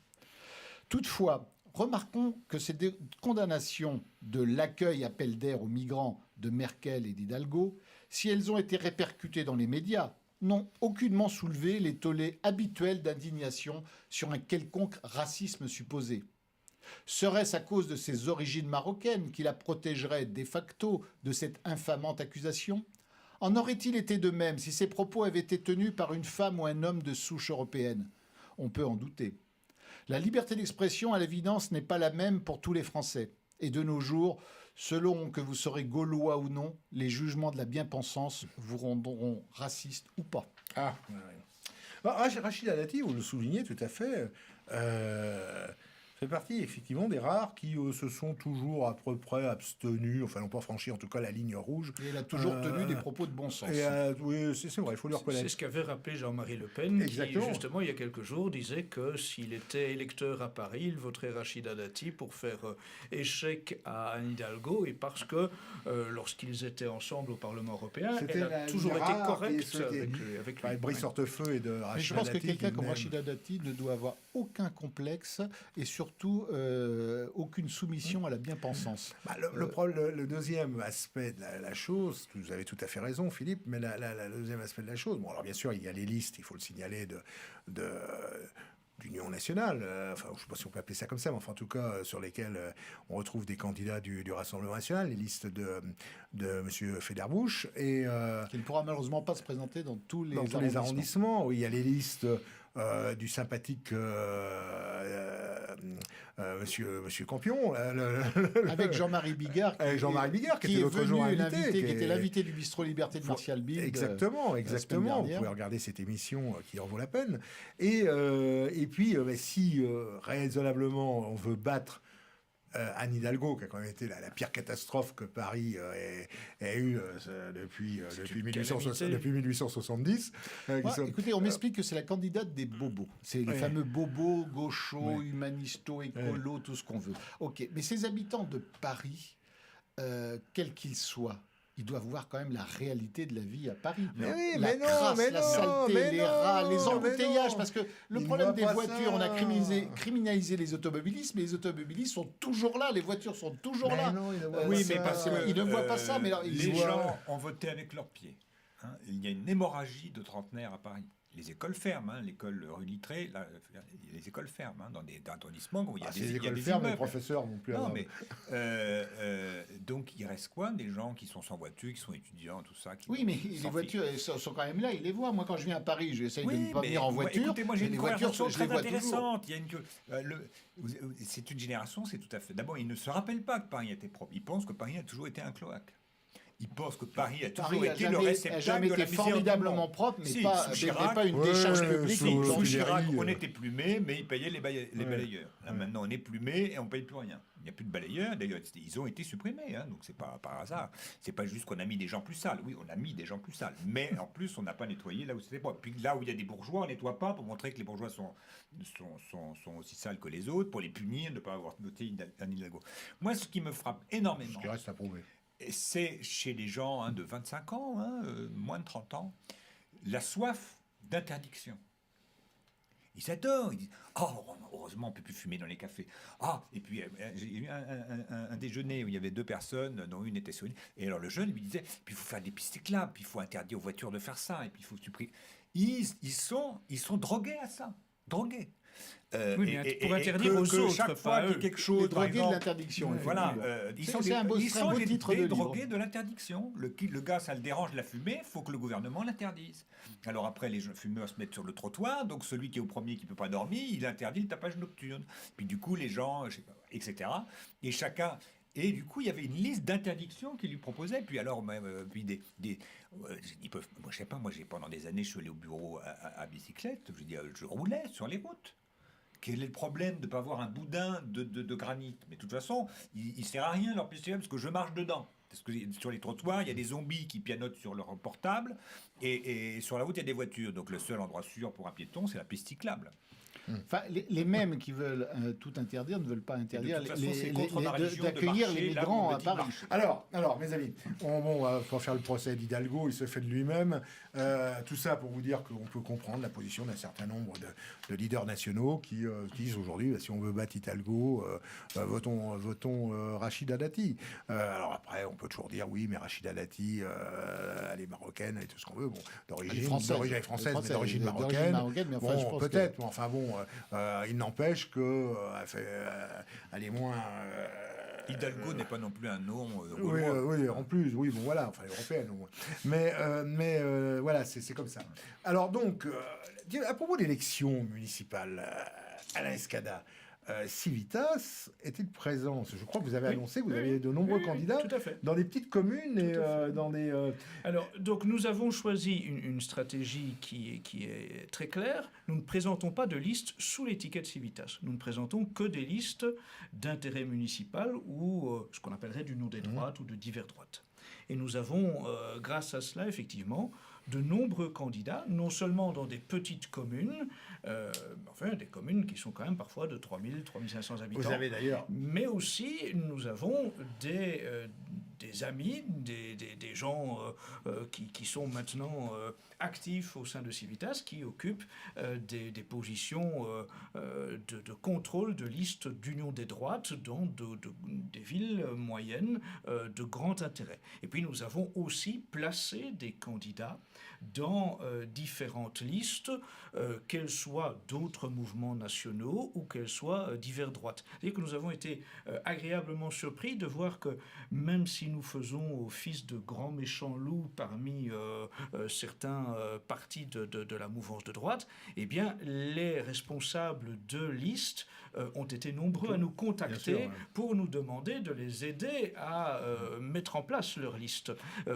Toutefois, remarquons que ces condamnations de l'accueil à pelle d'air aux migrants de Merkel et d'Hidalgo, si elles ont été répercutées dans les médias, n'ont aucunement soulevé les tollés habituels d'indignation sur un quelconque racisme supposé. Serait-ce à cause de ses origines marocaines qui la protégeraient de facto de cette infamante accusation? En aurait-il été de même si ces propos avaient été tenus par une femme ou un homme de souche européenne? On peut en douter. La liberté d'expression, à l'évidence, n'est pas la même pour tous les Français. Et de nos jours, selon que vous serez gaulois ou non, les jugements de la bien-pensance vous rendront raciste ou pas. Ah, ouais, ouais. Rachida Dati, vous le soulignez tout à fait, fait partie effectivement des rares qui se sont toujours à peu près abstenus, enfin n'ont pas franchi en tout cas la ligne rouge. Et elle a toujours tenu des propos de bon sens. Et, oui, c'est vrai, il faut le C'est reconnaître. ce qu'avait rappelé Jean-Marie Le Pen, Exactement. qui justement il y a quelques jours disait que s'il était électeur à Paris, il voterait Rachida Dati pour faire échec à Anne Hidalgo, et parce que lorsqu'ils étaient ensemble au Parlement européen, C'était elle a la toujours été rare correcte qui souhaitait- avec Enfin, lui. Brice Hortefeux et de Mais Rachida je pense que Dati quelqu'un comme lui-même. Rachida Dati ne doit avoir aucun complexe et surtout aucune soumission à la bien-pensance. Bah, le deuxième aspect de la chose, vous avez tout à fait raison, Philippe, mais le deuxième aspect de la chose, bon, alors bien sûr, il y a les listes, il faut le signaler, d'Union nationale, enfin, je ne sais pas si on peut appeler ça comme ça, mais enfin, en tout cas, sur lesquelles on retrouve des candidats du Rassemblement national, les listes de M. Federbusch, et Qui ne pourra malheureusement pas se présenter dans tous les dans tous les arrondissements, où il y a les listes du sympathique Monsieur Campion, Avec Jean-Marie Bigard, Avec Jean-Marie Bigard, qui qui était est l'autre venu jour invité, l'invité, qui qui était est- l'invité du bistrot Liberté de Martial Bild. Exactement. semaine Vous dernière. pouvez regarder cette émission qui en vaut la peine. Et puis, si raisonnablement on veut battre Anne Hidalgo, qui a quand même été la pire catastrophe que Paris ait eue depuis une 1870. qui Ouais, sont- écoutez, on m'explique que c'est la candidate des bobos. C'est les Ouais. fameux bobos, gauchos, Ouais. humanisto, écolo, tout ce qu'on veut. Ok, mais ces habitants de Paris, quels qu'ils soient, ils doivent voir quand même la réalité de la vie à Paris. Mais oui, la mais non, crasse, mais la non, saleté, mais les non, rats, les mais embouteillages. non. Parce que le Ils problème voient des pas voitures, ça. on a criminalisé les automobilistes, mais les automobilistes sont toujours là, les voitures sont toujours Mais là. non, ils ne voient Oui, pas mais ça. parce qu'ils ne voient pas ça, mais alors, ils les voient- gens ont voté avec leurs pieds. Hein. Il y a une hémorragie de trentenaires à Paris. Les écoles ferment, hein, l'école rue Littré, les écoles ferment dans des arrondissements où il y a Ah, des, c'est les il y a écoles des fermes, les immeubles. professeurs non plus. Non, avoir- mais donc il reste quoi? Des gens qui sont sans voiture, qui sont étudiants, tout ça. Qui Oui, mais s'en les fichent. voitures elles sont quand même là, ils les voient. Moi, quand je viens à Paris, j'essaye de ne pas mais venir en moi, voiture. Écoutez, moi j'ai mais une les voitures, conversation je les très vois toujours. intéressante. Il y a c'est une génération, c'est tout à fait. D'abord, ils ne se rappellent pas que Paris était propre. Ils pensent que Paris a toujours été un cloaque. ils pensent que Paris a toujours Paris été le a réceptacle jamais de la été misère du formidablement monde. propre, mais Si, pas, sous mais Chirac, pas une ouais, décharge ouais, publique. sous- Sous l'artillerie, Chirac, on euh. était plumés, mais ils payaient les balayeurs. Là, maintenant, on est plumés et on paye plus rien. Il n'y a plus de balayeurs. D'ailleurs, ils ont été supprimés. Hein, donc, c'est pas par hasard. C'est pas juste qu'on a mis des gens plus sales. Oui, on a mis des gens plus sales. Mais en plus, on n'a pas nettoyé là où c'était propre. Puis là où il y a des bourgeois, on nettoie pas pour montrer que les bourgeois sont aussi sales que les autres, pour les punir de ne pas avoir noté un Hidalgo. Moi, ce qui me frappe énormément, Ce qui reste à prouver. c'est chez les gens de 25 ans, moins de 30 ans, la soif d'interdiction. Ils adorent, ils disent « Oh, heureusement, on ne peut plus fumer dans les cafés. » Ah, et puis, j'ai eu un déjeuner où il y avait 2 personnes, dont une était sur une. Et alors, le jeune lui disait « Puis il faut faire des pistes cyclables, puis il faut interdire aux voitures de faire ça, et puis il faut supprimer. » Ils sont drogués à ça. Drogués. Oui, mais pour interdire aux autres, chaque pas fois à qu'il y a eux. quelque chose, Les par drogués de exemple, l'interdiction. voilà, effectivement. ils C'est un beau titre de livre. drogués de l'interdiction. Le gars, ça le dérange la fumée, il faut que le gouvernement l'interdise. Alors après, les fumeurs se mettent sur le trottoir, donc celui qui est au premier qui ne peut pas dormir, il interdit le tapage nocturne. Puis du coup, les gens, je sais pas, etc. Et chacun... Et du coup, il y avait une liste d'interdictions qu'ils lui proposaient. Puis alors, puis ils peuvent... Moi, je sais pas, pendant des années, je suis allé au bureau à bicyclette, je roulais sur les routes. Quel est le problème de ne pas avoir un boudin de granit? Mais de toute façon, il ne sert à rien leur piste cyclable parce que je marche dedans. Parce que sur les trottoirs, il y a des zombies qui pianotent sur leur portable et sur la route, il y a des voitures. Donc le seul endroit sûr pour un piéton, c'est la piste cyclable. Enfin, les mêmes qui veulent tout interdire ne veulent pas interdire toute façon, c'est contre ma religion de d'accueillir marcher les là où migrants on me à dit Paris. marcher. Alors, mes amis, pour faire le procès d'Hidalgo, il se fait de lui-même. Tout ça pour vous dire qu'on peut comprendre la position d'un certain nombre de leaders nationaux qui disent aujourd'hui, si on veut battre Hidalgo, votons Rachida Dati. Alors après, on peut toujours dire oui, mais Rachida Dati, elle est marocaine et tout ce qu'on veut. Bon, d'origine française, mais d'origine marocaine. Mais enfin, je Bon, pense peut-être, mais enfin bon, il n'empêche que elle est moins. Hidalgo n'est pas non plus un nom Oui, gaulois. oui, en plus, oui, bon voilà, enfin européenne au moins. Mais voilà, c'est comme ça. Alors donc, à propos d'élections municipales, Alain Escada, Civitas était présent. Je crois que vous avez annoncé que vous avez de nombreux candidats tout à fait. dans des petites communes et dans des. Alors, donc, nous avons choisi une stratégie qui est très claire. Nous ne présentons pas de liste sous l'étiquette Civitas. Nous ne présentons que des listes d'intérêt municipal ou ce qu'on appellerait d'union des droites ou de divers droites. Et nous avons, grâce à cela, effectivement, de nombreux candidats, non seulement dans des petites communes, enfin des communes qui sont quand même parfois de 3000, 3500 habitants. Vous avez d'ailleurs. Mais aussi, nous avons des amis, des gens qui sont maintenant actifs au sein de Civitas, qui occupent des positions de contrôle de listes d'union des droites dans des villes moyennes de grand intérêt. Et puis nous avons aussi placé des candidats dans différentes listes, qu'elles soient d'autres mouvements nationaux ou qu'elles soient divers droites. C'est-à-dire que nous avons été agréablement surpris de voir que même si nous faisons office de grands méchants loups parmi certains partis de la mouvance de droite, eh bien les responsables de listes ont été nombreux à nous contacter Bien sûr, ouais. pour nous demander de les aider à mettre en place leur liste,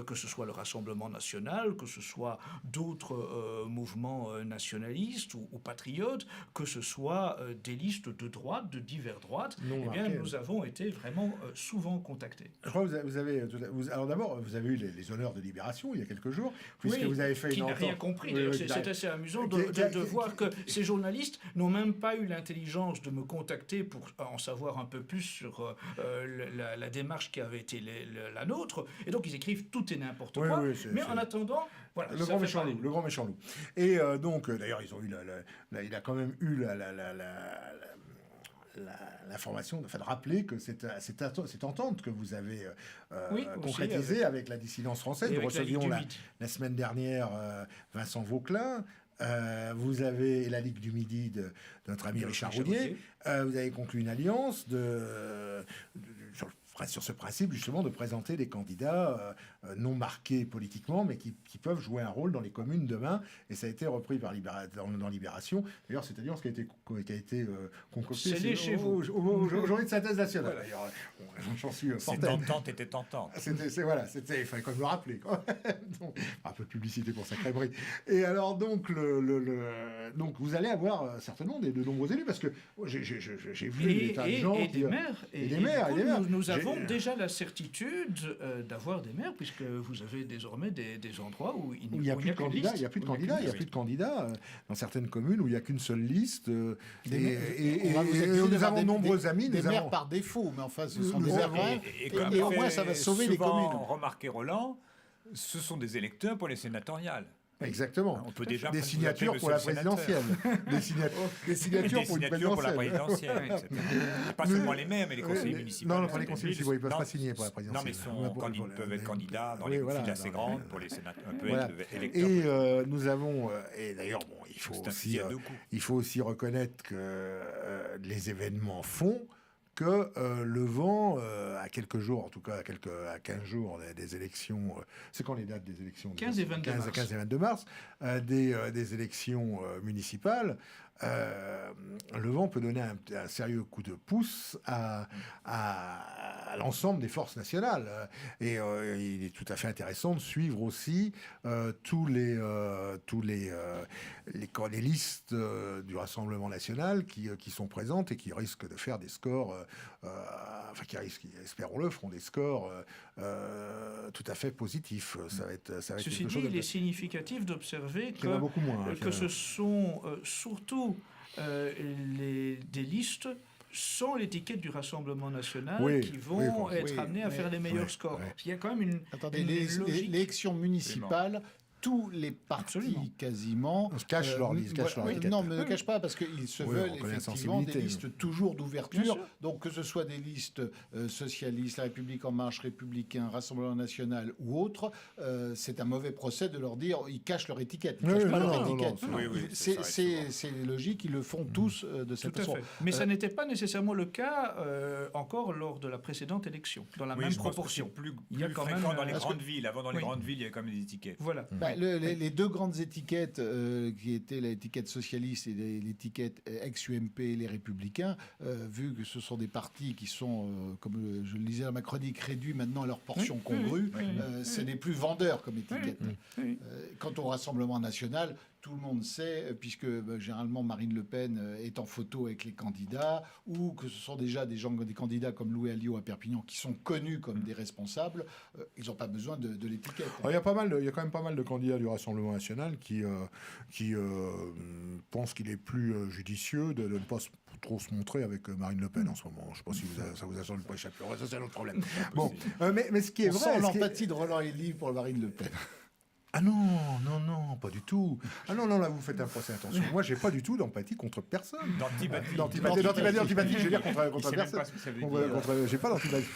que ce soit le Rassemblement national, que ce soit d'autres mouvements nationalistes ou patriotes, que ce soit des listes de droite, de divers droites. Non Eh bien, marquées. nous avons été vraiment souvent contactés. Je crois que alors d'abord, vous avez eu les honneurs de Libération il y a quelques jours, puisque Oui, vous avez fait qui une n'a rien entente. compris. Oui, D'ailleurs, oui, c'est assez amusant qui a- de voir que ces journalistes n'ont même pas eu l'intelligence de me contacter pour en savoir un peu plus sur la démarche qui avait été la nôtre. Et donc, ils écrivent tout et n'importe Oui, quoi. oui, c'est- Mais c'est- en attendant, voilà. Le ça grand fait méchant parler. loup, le grand méchant loup. Et donc, d'ailleurs, ils ont eu il a quand même eu l'information, enfin de rappeler que cette entente que vous avez Oui, aussi concrétisée avec la dissidence française. Et Nous avec la Ligue recevions du la Midi. semaine dernière Vincent Vauquelin. Vous avez la Ligue du Midi de notre ami De Richard Richard Roudier. Roudier. Vous avez conclu une alliance sur ce principe justement de présenter des candidats non marqués politiquement, mais qui peuvent jouer un rôle dans les communes demain. Et ça a été repris par dans Libération. D'ailleurs, c'est à dire ce qui a été concocté. Scellé chez vous. Aujourd'hui de synthèse nationale. D'ailleurs, j'en suis C'est fortaine. tentante était tentante. Il fallait quand même le rappeler, quoi. Donc, un peu de publicité pour sa crèmerie. Et alors, donc, donc vous allez avoir certainement de nombreux élus, parce que j'ai vu des tas de gens. Et des maires. Et des maires. Nous avons déjà la certitude d'avoir des maires, puisque vous avez désormais des endroits où il n'y a plus de candidats. Il n'y a plus de candidats. Il n'y a plus de candidats dans certaines communes où il n'y a qu'une seule liste. Et nous avons nombreux amis. Des maires par défaut, mais enfin, ce sont des maires. Et au moins, ça va sauver les communes. Remarquez, Roland, ce sont des électeurs pour les sénatoriales. Exactement. On peut déjà des signatures pour la présidentielle. Des signatures pour la présidentielle. Etc. Pas seulement les maires, mais les conseillers municipaux. Non, pas les conseillers municipaux, ils ne peuvent pas signer pour la présidentielle. Non, mais ils peuvent être candidats dans les villes assez grandes pour les sénateurs. Un peu être électeurs. Et nous avons, et d'ailleurs, bon, il faut aussi reconnaître que les événements font que le vent, à quelques jours, en tout cas à 15 jours des élections, c'est quand les dates des élections 15 et 22 mars, des élections municipales, le vent peut donner un sérieux coup de pouce à l'ensemble des forces nationales. Et il est tout à fait intéressant de suivre aussi tous les listes du Rassemblement national qui sont présentes et qui risquent de faire des scores, espérons-le, feront des scores tout à fait positifs. Ça va être Ceci dit, il est significatif d'observer que ce sont surtout des listes sans l'étiquette du Rassemblement national qui vont être amenés à faire les meilleurs scores. Il y a quand même une logique. L'élection municipale, tous les partis quasiment se cachent leur étiquette. Non, mais ne cachent pas parce qu'ils se veulent effectivement des listes toujours d'ouverture. Donc que ce soit des listes socialistes, La République en marche, Républicains, Rassemblement national ou autres, c'est un mauvais procès de leur dire ils cachent leur étiquette. Ils cachent pas leur étiquette. C'est logique, ils le font tous de cette façon. Mais ça n'était pas nécessairement le cas encore lors de la précédente élection, dans la même proportion. Plus fréquent dans les grandes villes. Avant, dans les grandes villes, il y avait quand même des étiquettes. Voilà. Les deux grandes étiquettes qui étaient l'étiquette socialiste et l'étiquette ex-UMP, les Républicains, vu que ce sont des partis qui sont, comme je le disais dans ma chronique, réduits maintenant à leur portion congrue, c'est les plus vendeurs comme étiquette. Quant au Rassemblement national, tout le monde sait, puisque généralement Marine Le Pen est en photo avec les candidats, ou que ce sont déjà des candidats comme Louis Alliot à Perpignan qui sont connus comme des responsables, ils n'ont pas besoin de l'étiquette. Il y a quand même pas mal de candidats du Rassemblement national qui pensent qu'il est plus judicieux de ne pas trop se montrer avec Marine Le Pen en ce moment. Je ne sais pas si ça vous a semblé pas échappé. Ça, c'est un autre problème. Bon, mais ce qui est vrai... On sent l'empathie de Roland Hélie pour Marine Le Pen. Ah non, pas du tout. Ah non, là, vous faites un procès, attention. Moi, j'ai pas du tout d'empathie contre personne. D'antipathie, je veux dire contre personne. J'ai pas d'antipathie.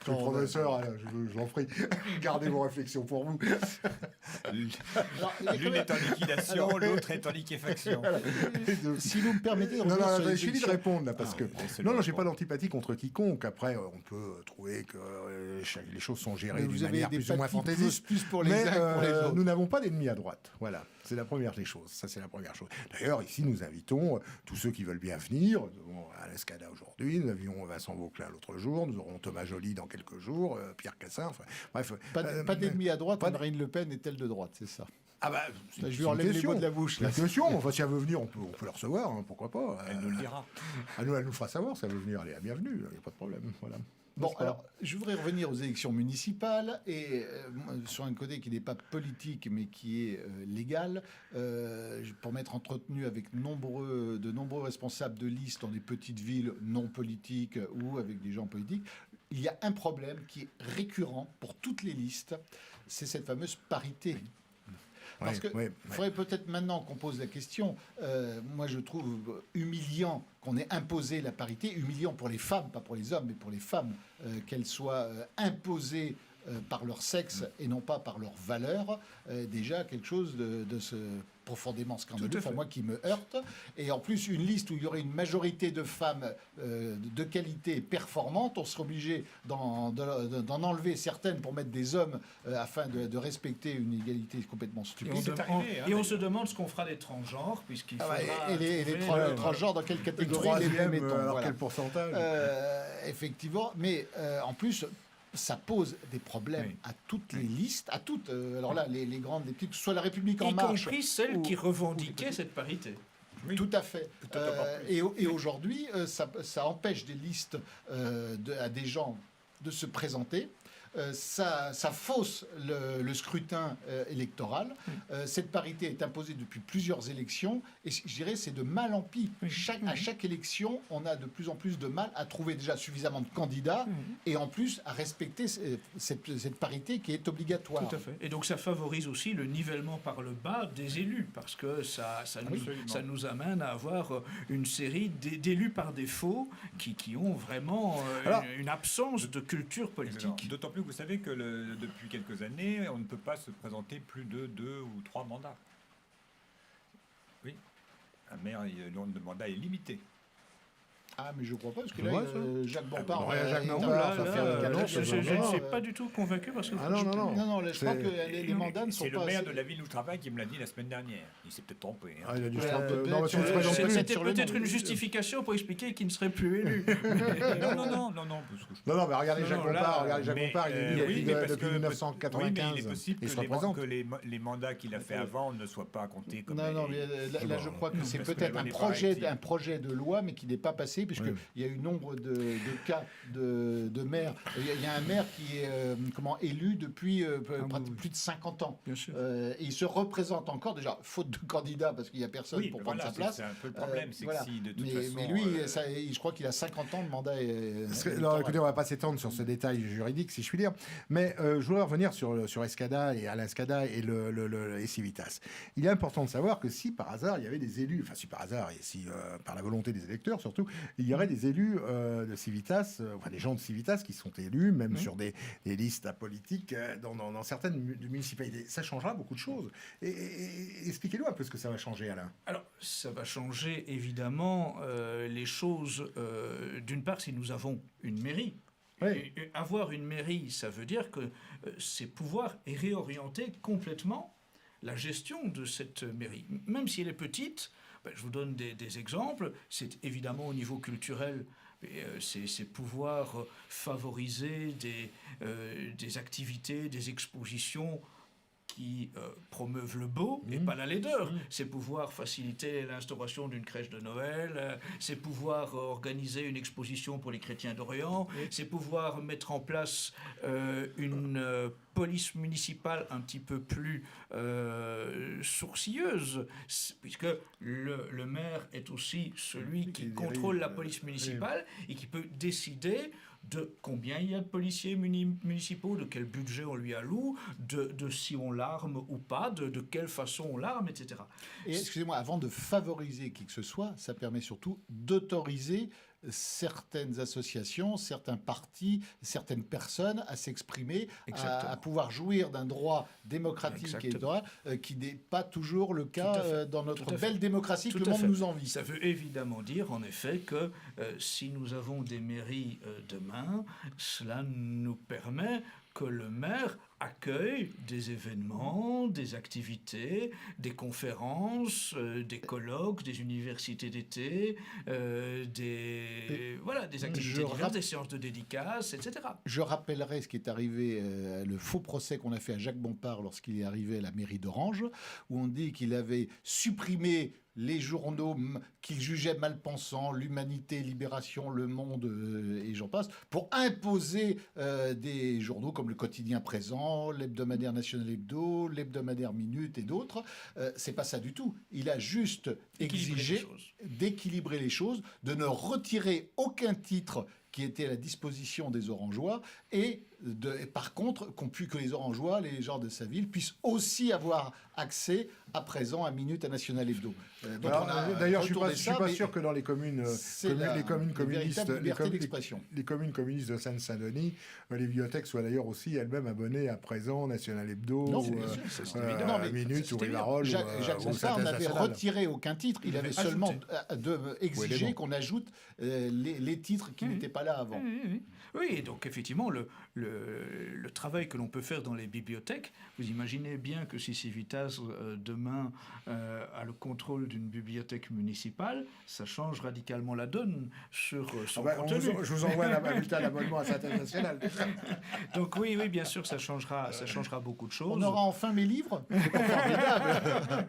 Le professeur, je vous en prie, gardez vos réflexions pour vous. L'une est en liquidation, l'autre est en liquéfaction. Si vous me permettez... je finis de répondre, là, parce que... Non, j'ai pas d'antipathie contre quiconque. Après, on peut trouver que les choses sont gérées d'une manière plus ou moins fantaisiste. Plus pour les uns que pour les autres. Nous n'avons pas d'ennemis à droite. Voilà. C'est la première des choses. Ça, c'est la première chose. D'ailleurs, ici, nous invitons tous ceux qui veulent bien venir. Nous avons à l'Escada aujourd'hui, nous avions Vincent Vauclin l'autre jour, nous aurons Thomas Joly dans quelques jours, Pierre Cassin, enfin, bref. Pas d'ennemis à droite, Marine Le Pen est-elle de droite, c'est ça? Ah bah, je lui enlève les mots de la bouche. Là. Question. Enfin, si elle veut venir, on peut la recevoir, hein, pourquoi pas. Elle nous le dira. Elle nous fera savoir si elle veut venir. Elle est la bienvenue, il n'y a pas de problème. Voilà. Bon, alors, je voudrais revenir aux élections municipales et sur un côté qui n'est pas politique mais qui est légal, pour m'être entretenu avec de nombreux responsables de listes dans des petites villes non politiques ou avec des gens politiques, il y a un problème qui est récurrent pour toutes les listes, c'est cette fameuse parité. Parce qu'il faudrait peut-être maintenant qu'on pose la question. Moi, je trouve humiliant qu'on ait imposé la parité, humiliant pour les femmes, pas pour les hommes, mais pour les femmes, qu'elles soient imposées par leur sexe et non pas par leur valeur. Déjà, quelque chose de ce profondément scandaleux, Tout à fait. moi qui me heurte. Et en plus, une liste où il y aurait une majorité de femmes de qualité performante, on serait obligé d'en enlever certaines pour mettre des hommes afin de respecter une égalité complètement stupide. Et on se demande ce qu'on fera des transgenres, puisqu'il faudra... Et les trouver transgenres, dans quelle Le catégorie les troisième, mettons alors voilà. quel pourcentage Effectivement, mais en plus, ça pose des problèmes à toutes les listes, à toutes. Alors là, les grandes, les petites, que ce soit la République en y marche, compris celles ou- qui revendiquaient cette parité. tout à fait. Et aujourd'hui, ça empêche des listes à des gens de se présenter. Ça fausse le scrutin électoral. Cette parité est imposée depuis plusieurs élections et je dirais c'est de mal en pis. À chaque élection, on a de plus en plus de mal à trouver déjà suffisamment de candidats et en plus à respecter cette parité qui est obligatoire. Tout à fait. Et donc ça favorise aussi le nivellement par le bas des élus, parce que ça nous amène à avoir une série d'élus par défaut qui ont vraiment une absence de culture politique. D'autant plus que vous savez que depuis quelques années, on ne peut pas se présenter plus de 2 ou 3 mandats. Oui, un maire, le nombre de mandats est limité. Ah, mais je crois pas, parce que C'est là, vrai, ça Jacques Bompard... Jacques est- Bompard, ça fait un canon, je ça, ne vraiment, suis pas du tout convaincu, parce que... Ah non, Non, là, je crois C'est- que les mandats ne sont C'est pas... le maire assez- de la ville où je travaille qui me l'a dit la semaine dernière. Il s'est peut-être trompé. Hein. Ah, il a dû Ouais, se tromper. peut-être Non, mais sur ça se le- présente sur- plus. C'était sur le peut-être nom. une justification pour expliquer qu'il ne serait plus élu. non, parce que Non, mais regardez Non, Jacques non, là, Bompard, regardez Jacques mais, Bompard, il est oui, élu mais parce depuis que- 1995. oui, mais il est possible il se que représente. les mandats qu'il a fait avant ne soient pas comptés comme Non, les- mais là, je crois que c'est parce que peut-être la un loi n'est pas projet, réactive. un projet de loi, mais qui n'est pas passé, puisqu'il y a eu nombre de cas de maires. Il y a un maire qui est élu depuis plus de 50 ans. Bien sûr. Et il se représente encore, déjà, faute de candidat, parce qu'il n'y a personne Oui, pour voilà, prendre sa place. c'est un peu le problème, c'est Voilà. que si de toute mais, façon... mais lui, je crois qu'il a 50 ans de mandat. Non, écoutez, on va pas s'étendre sur ce détail juridique, si je puis dire. Mais je voudrais revenir sur Escada et Alain Escada et et Civitas. Il est important de savoir que si par hasard il y avait des élus, enfin si par hasard et si par la volonté des électeurs surtout, il y aurait des élus de Civitas, enfin des gens de Civitas qui sont élus, même sur des listes politiques dans certaines municipalités. Ça changera beaucoup de choses. Et expliquez-nous un peu ce que ça va changer, Alain. Alors, ça va changer évidemment les choses. D'une part, si nous avons une mairie. Oui. Et avoir une mairie, ça veut dire que c'est pouvoir réorienter complètement la gestion de cette mairie. Même si elle est petite, je vous donne des exemples. C'est évidemment au niveau culturel. C'est pouvoir favoriser des activités, des expositions qui promeuvent le beau et pas la laideur. C'est pouvoir faciliter l'instauration d'une crèche de Noël, c'est pouvoir organiser une exposition pour les chrétiens d'Orient, c'est pouvoir mettre en place une police municipale un petit peu plus sourcilleuse, puisque le maire est aussi celui qui contrôle la police municipale et qui peut décider de combien il y a de policiers municipaux, de quel budget on lui alloue, de si on l'arme ou pas, de quelle façon on l'arme, etc. Et excusez-moi, avant de favoriser qui que ce soit, ça permet surtout d'autoriser certaines associations, certains partis, certaines personnes à s'exprimer, à pouvoir jouir d'un droit démocratique et électoral qui n'est pas toujours le cas dans notre belle démocratie que le monde nous envie. Ça veut évidemment dire, en effet, que si nous avons des mairies demain, cela nous permet que le maire accueille des événements, des activités, des conférences, des colloques, des universités d'été, des activités diverses, des séances de dédicaces, etc. Je rappellerai ce qui est arrivé, le faux procès qu'on a fait à Jacques Bompard lorsqu'il est arrivé à la mairie d'Orange, où on dit qu'il avait supprimé les journaux qu'il jugeait mal-pensants, l'Humanité, Libération, Le Monde et j'en passe, pour imposer des journaux comme le Quotidien Présent, l'Hebdomadaire National Hebdo, l'Hebdomadaire Minute et d'autres. C'est pas ça du tout. Il a juste exigé d'équilibrer les choses, de ne retirer aucun titre qui était à la disposition des Orangeois et par contre que les Orangeois, les gens de sa ville, puissent aussi avoir accès à présent à Minute à National Hebdo. Donc Alors, on a d'ailleurs, je retourné ne suis ça, pas mais sûr que dans les communes, c'est les communes une communistes, véritable liberté d'expression. les communes communistes de Seine-Saint-Denis, les bibliothèques soient d'ailleurs aussi elles-mêmes abonnées à présent, National Hebdo, Non, ou, bien sûr, c'est évident. Non, mais Minute ou Rivarol. Jacques ou Bompard n'avait National. retiré aucun titre. Il avait seulement exigé élément. qu'on ajoute les titres qui n'étaient pas là avant. Oui, donc effectivement, le travail que l'on peut faire dans les bibliothèques, vous imaginez bien que si Civitas demain a le contrôle d'une bibliothèque municipale, ça change radicalement la donne sur son contenu. Je vous envoie un bulletin d'abonnement à Synthèse Nationale. Donc oui, bien sûr, ça changera beaucoup de choses. On aura enfin mes livres. C'est pas formidable.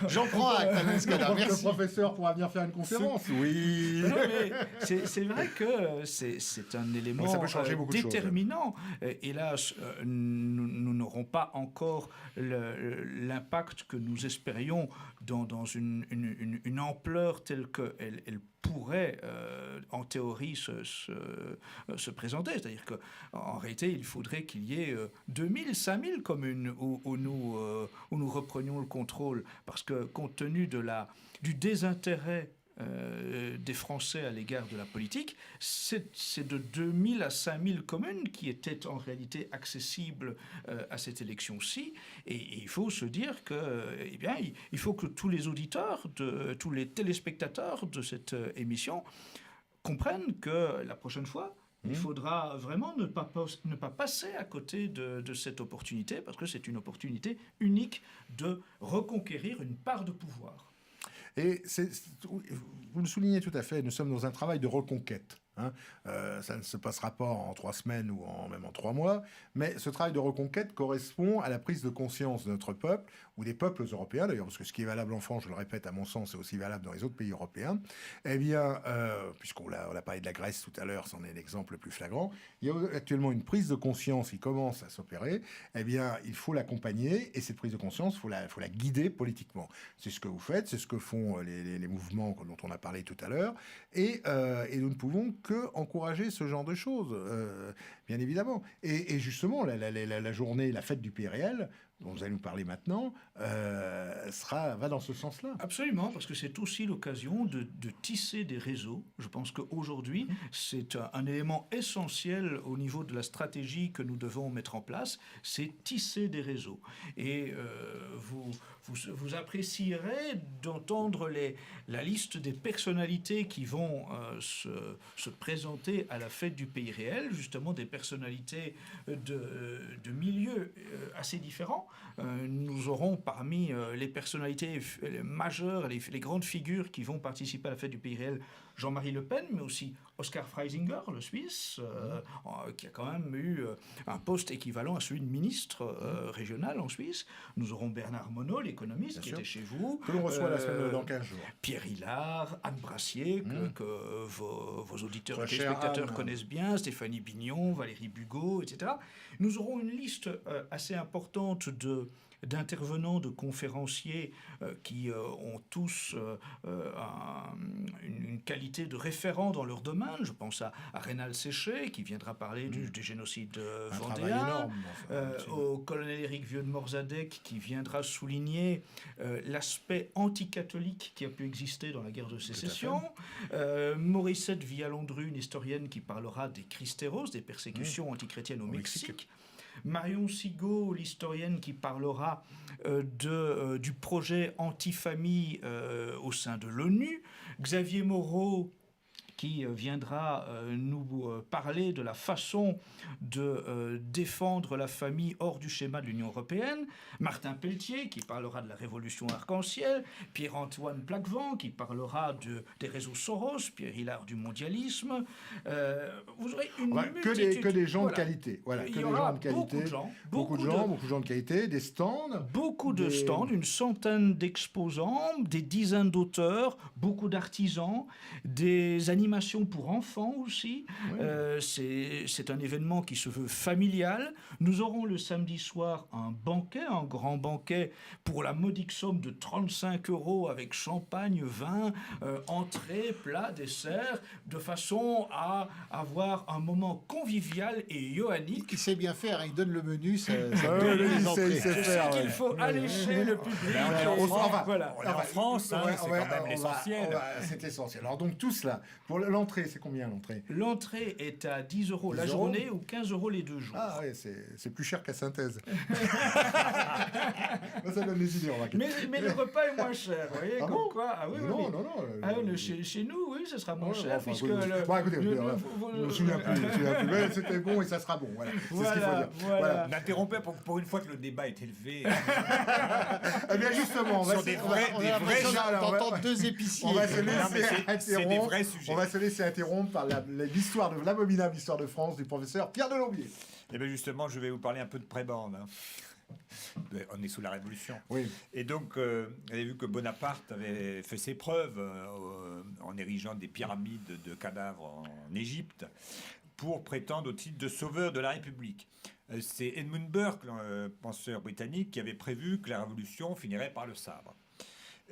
J'en prends acte, Alain Scada. Le Merci. professeur pourra venir faire une conférence. Oui. Non, mais c'est vrai que c'est un élément Ça peut changer beaucoup de choses. déterminant. Hélas, nous n'aurons pas encore l'impact que nous espérions dans une ampleur telle qu'elle pourrait, en théorie, se présenter. C'est-à-dire qu'en réalité, il faudrait qu'il y ait 2000, 5000 communes où nous reprenions le contrôle. Parce que compte tenu du désintérêt des Français à l'égard de la politique, c'est de 2000 à 5000 communes qui étaient en réalité accessibles à cette élection-ci. Et il faut se dire que, il faut que tous les auditeurs, tous les téléspectateurs de cette émission comprennent que la prochaine fois, il faudra vraiment ne pas passer à côté de cette opportunité, parce que c'est une opportunité unique de reconquérir une part de pouvoir. Et vous le soulignez tout à fait, nous sommes dans un travail de reconquête. Ça ne se passera pas en 3 semaines ou même en 3 mois, mais ce travail de reconquête correspond à la prise de conscience de notre peuple, ou des peuples européens d'ailleurs, parce que ce qui est valable en France, je le répète, à mon sens, c'est aussi valable dans les autres pays européens. Eh bien, puisqu'on a parlé de la Grèce tout à l'heure, c'en est l'exemple le plus flagrant, il y a actuellement une prise de conscience qui commence à s'opérer. Eh bien, il faut l'accompagner, et cette prise de conscience, il faut la guider politiquement. C'est ce que vous faites, c'est ce que font les mouvements dont on a parlé tout à l'heure, et nous ne pouvons que encourager ce genre de choses, bien évidemment. Et justement, la journée, la fête du pays réel, dont vous allez nous parler maintenant, va dans ce sens-là. Absolument, parce que c'est aussi l'occasion de tisser des réseaux. Je pense qu'aujourd'hui, c'est un élément essentiel au niveau de la stratégie que nous devons mettre en place, c'est tisser des réseaux. Et vous apprécierez d'entendre la liste des personnalités qui vont se présenter à la fête du pays réel, justement des personnalités de milieux assez différents. Nous aurons parmi les personnalités majeures, les grandes figures qui vont participer à la fête du pays réel, Jean-Marie Le Pen, mais aussi Oskar Freisinger, le Suisse, qui a quand même eu un poste équivalent à celui de ministre régional en Suisse. Nous aurons Bernard Monod, l'économiste, qui était chez vous. Que l'on reçoit la semaine dans 15 jours. Pierre Hillard, Anne Brassier, que vos auditeurs et Très chère téléspectateurs Anne. connaissent bien, Stéphanie Bignon, Valérie Bugeaud, etc. Nous aurons une liste assez importante d'intervenants, de conférenciers qui ont tous une qualité de référent dans leur domaine. Je pense à Rénal Séché, qui viendra parler du génocide Un travail vendéen, énorme. au colonel Éric Vieux de Morzadec, qui viendra souligner l'aspect anticatholique qui a pu exister dans la guerre de sécession, Morissette Villalondru, une historienne qui parlera des Cristeros, des persécutions antichrétiennes au Mexique. Marion Sigaud, l'historienne qui parlera du projet anti-famille au sein de l'ONU. Xavier Moreau, qui viendra nous parler de la façon de défendre la famille hors du schéma de l'Union européenne, Martin Pelletier, qui parlera de la révolution arc-en-ciel, Pierre-Antoine Plaquevent, qui parlera des réseaux Soros, Pierre Hillard du mondialisme. Vous aurez une multitude. Que des gens Voilà. de qualité. Voilà, Il que y des aura gens de qualité. beaucoup de Beaucoup de qualité, des stands. Beaucoup de stands, une centaine d'exposants, des dizaines d'auteurs, beaucoup d'artisans, des animateurs animations pour enfants aussi. C'est un événement qui se veut familial. Nous aurons le samedi soir un grand banquet pour la modique somme de 35 € avec champagne, vin, entrée, plat, dessert, de façon à avoir un moment convivial et johannique. Il sait bien faire, hein, il donne le menu, ça Ouais, donne lui, les il sait entrées. faire, Il ouais. faut allécher le public. Voilà. On est en France, hein, c'est quand même l'essentiel. C'est l'essentiel. Alors donc tout cela, pour l'entrée, c'est combien l'entrée? L'entrée est à 10 € la 10 € journée ou 15 € les 2 jours. Ah ouais, c'est plus cher qu'à Synthèse. Ça donne des idées, on va Mais le repas est moins cher, vous voyez, Ah comme bon quoi. Ah oui, oui, Non, oui. non, non. Ah, chez nous, oui, ce sera moins Ouais, cher, enfin, puisque... écoutez, le- bon, écoutez, le- je me souviens plus, mais c'était bon et ça sera bon, voilà. C'est ce qu'il faut dire. Voilà. N'interrompez pour une fois que le débat est élevé. Eh bien justement, on va Sur des vrais- On a des l'impression vrais gens, d'entendre deux épiciers. on va se Non, mais laisser c'est des interrompre. vrais sujets. On va se laisser interrompre par l'abominable histoire de France du professeur Pierre Delombier. Et bien justement, je vais vous parler un peu de prébande. Hein. On est sous la Révolution. Oui. Et donc, vous avez vu que Bonaparte avait fait ses preuves en érigeant des pyramides de cadavres en Égypte pour prétendre au titre de sauveur de la République. C'est Edmund Burke, le penseur britannique, qui avait prévu que la Révolution finirait par le sabre.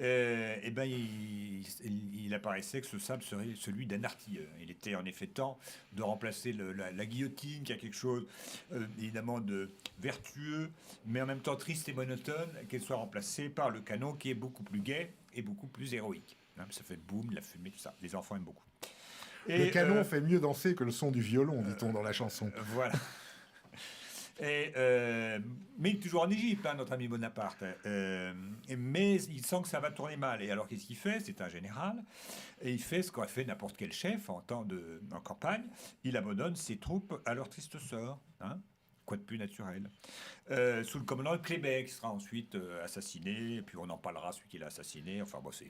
Eh ben, il apparaissait que ce sabre serait celui d'un artilleur. Il était en effet temps de remplacer la guillotine, qui a quelque chose évidemment de vertueux, mais en même temps triste et monotone, qu'elle soit remplacée par le canon, qui est beaucoup plus gai et beaucoup plus héroïque. Hein, ça fait boum, la fumée, tout ça. Les enfants aiment beaucoup. Le canon fait mieux danser que le son du violon, dit-on dans la chanson. Voilà. Mais toujours en Égypte, hein, notre ami Bonaparte. Mais il sent que ça va tourner mal. Et alors, qu'est-ce qu'il fait? C'est un général. Et il fait ce qu'aurait fait n'importe quel chef en campagne. Il abandonne ses troupes à leur triste sort. Hein. Quoi de plus naturel? Sous le commandement de Kléber, qui sera ensuite assassiné, et puis on en parlera, celui qui l'a assassiné. Enfin bon, c'est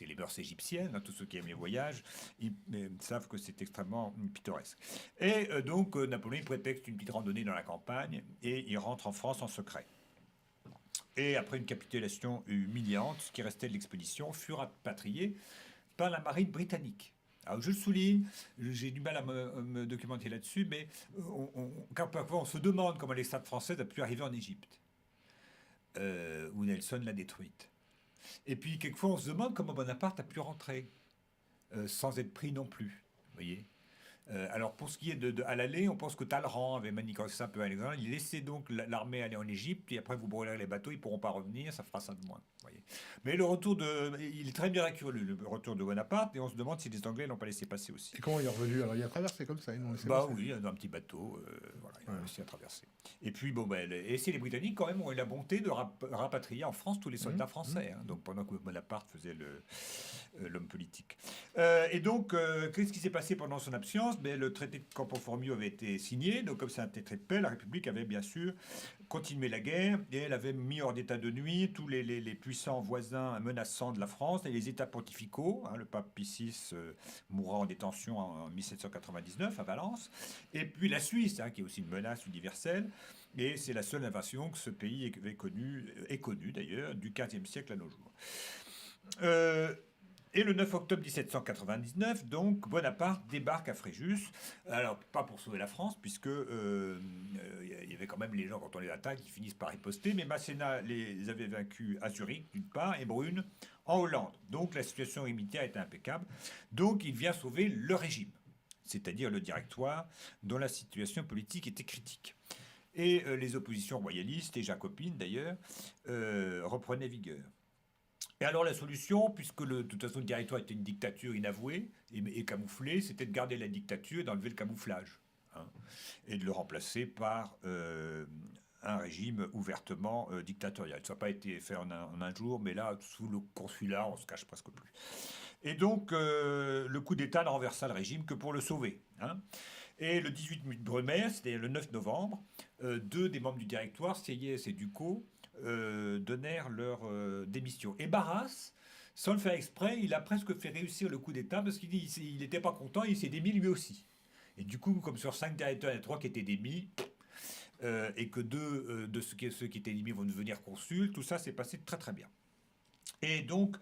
les mœurs égyptiennes, hein, tous ceux qui aiment les voyages, ils savent que c'est extrêmement pittoresque. Et donc Napoléon prétexte une petite randonnée dans la campagne, et il rentre en France en secret. Et après une capitulation humiliante, ce qui restait de l'expédition fut rapatrié par la marine britannique. Alors je le souligne, j'ai du mal à me documenter là-dessus, mais parfois on se demande comment l'escadre française a pu arriver en Égypte, où Nelson l'a détruite. Et puis quelquefois on se demande comment Bonaparte a pu rentrer, sans être pris non plus, vous voyez. Alors pour ce qui est à l'aller, on pense que Talleyrand avait manigancé ça un peu à Alexandre. Il laissait donc l'armée aller en Égypte, et après vous brûlerez les bateaux, ils ne pourront pas revenir, ça fera ça de moins. Voyez. Mais il est très miraculeux, le retour de Bonaparte, et on se demande si les Anglais l'ont pas laissé passer aussi. Et comment il est revenu? Alors il a traversé comme ça, ils l'ont laissé Bah passer. oui, dans un petit bateau, voilà, il a réussi à traverser. Et puis bon, et les Britanniques quand même ont eu la bonté de rapatrier en France tous les soldats français, hein, donc pendant que Bonaparte faisait l'homme politique. Et donc, qu'est-ce qui s'est passé pendant son absence? Le traité de Campo Formio avait été signé, donc comme c'est un traité de paix, la République avait bien sûr continué la guerre, et elle avait mis hors d'état de nuire tous les puissants voisins menaçants de la France, et les États pontificaux, hein, le pape Pie VI mourra en détention en 1799 à Valence, et puis la Suisse, hein, qui est aussi une menace universelle, et c'est la seule invasion que ce pays est connu d'ailleurs, du XVe siècle à nos jours. Et le 9 octobre 1799, donc, Bonaparte débarque à Fréjus. Alors, pas pour sauver la France, puisque il y avait quand même les gens, quand on les attaque, qui finissent par riposter. Mais Masséna les avait vaincus à Zurich, d'une part, et Brune en Hollande. Donc, la situation militaire était impeccable. Donc, il vient sauver le régime, c'est-à-dire le Directoire, dont la situation politique était critique. Et les oppositions royalistes, et jacobines d'ailleurs, reprenaient vigueur. Et alors la solution, puisque de toute façon le Directoire était une dictature inavouée et camouflée, c'était de garder la dictature et d'enlever le camouflage, hein, et de le remplacer par un régime ouvertement dictatorial. Ça n'a pas été fait en un jour, mais là, sous le consulat, on ne se cache presque plus. Et donc, le coup d'État ne renversa le régime que pour le sauver, hein. Et le 18 Brumaire, c'était le 9 novembre, deux des membres du Directoire, Sieyès et Ducos, donnèrent leur démission. Et Barras, sans le faire exprès, il a presque fait réussir le coup d'État parce qu'il n'était pas content, il s'est démis lui aussi. Et du coup, comme sur 5 directeurs, il y en a 3 qui étaient démis, et que 2 de ceux qui étaient démis vont devenir consuls, tout ça s'est passé très très bien. Et donc,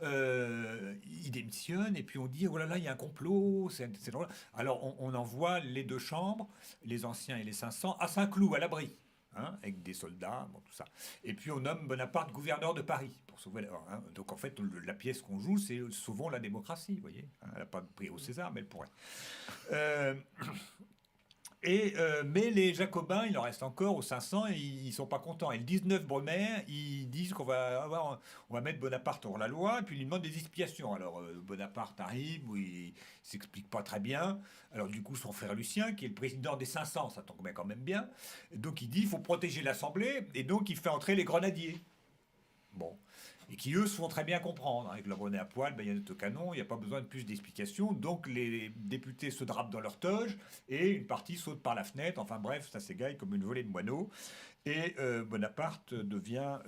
Il démissionne et puis on dit, oh là là, il y a un complot. C'est drôle. Alors on envoie les 2 chambres, les anciens et les 500, à Saint-Cloud, à l'abri. Hein, avec des soldats, bon, tout ça. Et puis on nomme Bonaparte gouverneur de Paris pour sauver. Hein, donc en fait, la pièce qu'on joue, c'est sauvons la démocratie, vous voyez. Hein, elle n'a pas pris au César, mais elle pourrait. Mais les Jacobins, il en reste encore aux 500 et ils sont pas contents. Et le 19 Brumaire, ils disent on va mettre Bonaparte hors la loi et puis ils lui demandent des expiations. Alors Bonaparte arrive, où il s'explique pas très bien. Alors du coup, son frère Lucien, qui est le président des 500, ça tombe quand même bien. Donc il dit il faut protéger l'Assemblée et donc il fait entrer les grenadiers. Bon. Et qui, eux, se font très bien comprendre. Avec leur bonnet à poil, baïonnette au canon, il n'y a pas besoin de plus d'explications. Donc, les députés se drapent dans leur toge et une partie saute par la fenêtre. Enfin bref, ça s'égaille comme une volée de moineaux. Et Bonaparte devient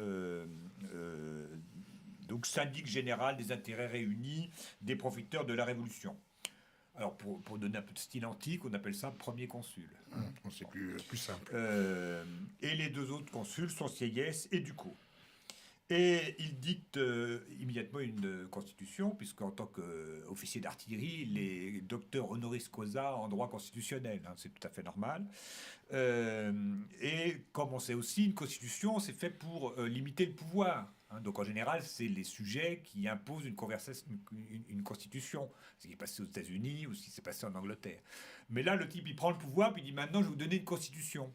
donc syndic général des intérêts réunis des profiteurs de la Révolution. Alors, pour donner un peu de style antique, on appelle ça premier consul. C'est plus simple. Et les 2 autres consuls sont Sieyès et Ducos. Et il dicte immédiatement une constitution, puisqu'en tant qu'officier d'artillerie, il est docteur honoris causa en droit constitutionnel. Hein, c'est tout à fait normal. Et comme on sait aussi, une constitution, c'est fait pour limiter le pouvoir. Hein, donc en général, c'est les sujets qui imposent une constitution. Ce qui est passé aux États-Unis ou ce qui s'est passé en Angleterre. Mais là, le type, il prend le pouvoir, puis il dit maintenant, je vais vous donner une constitution.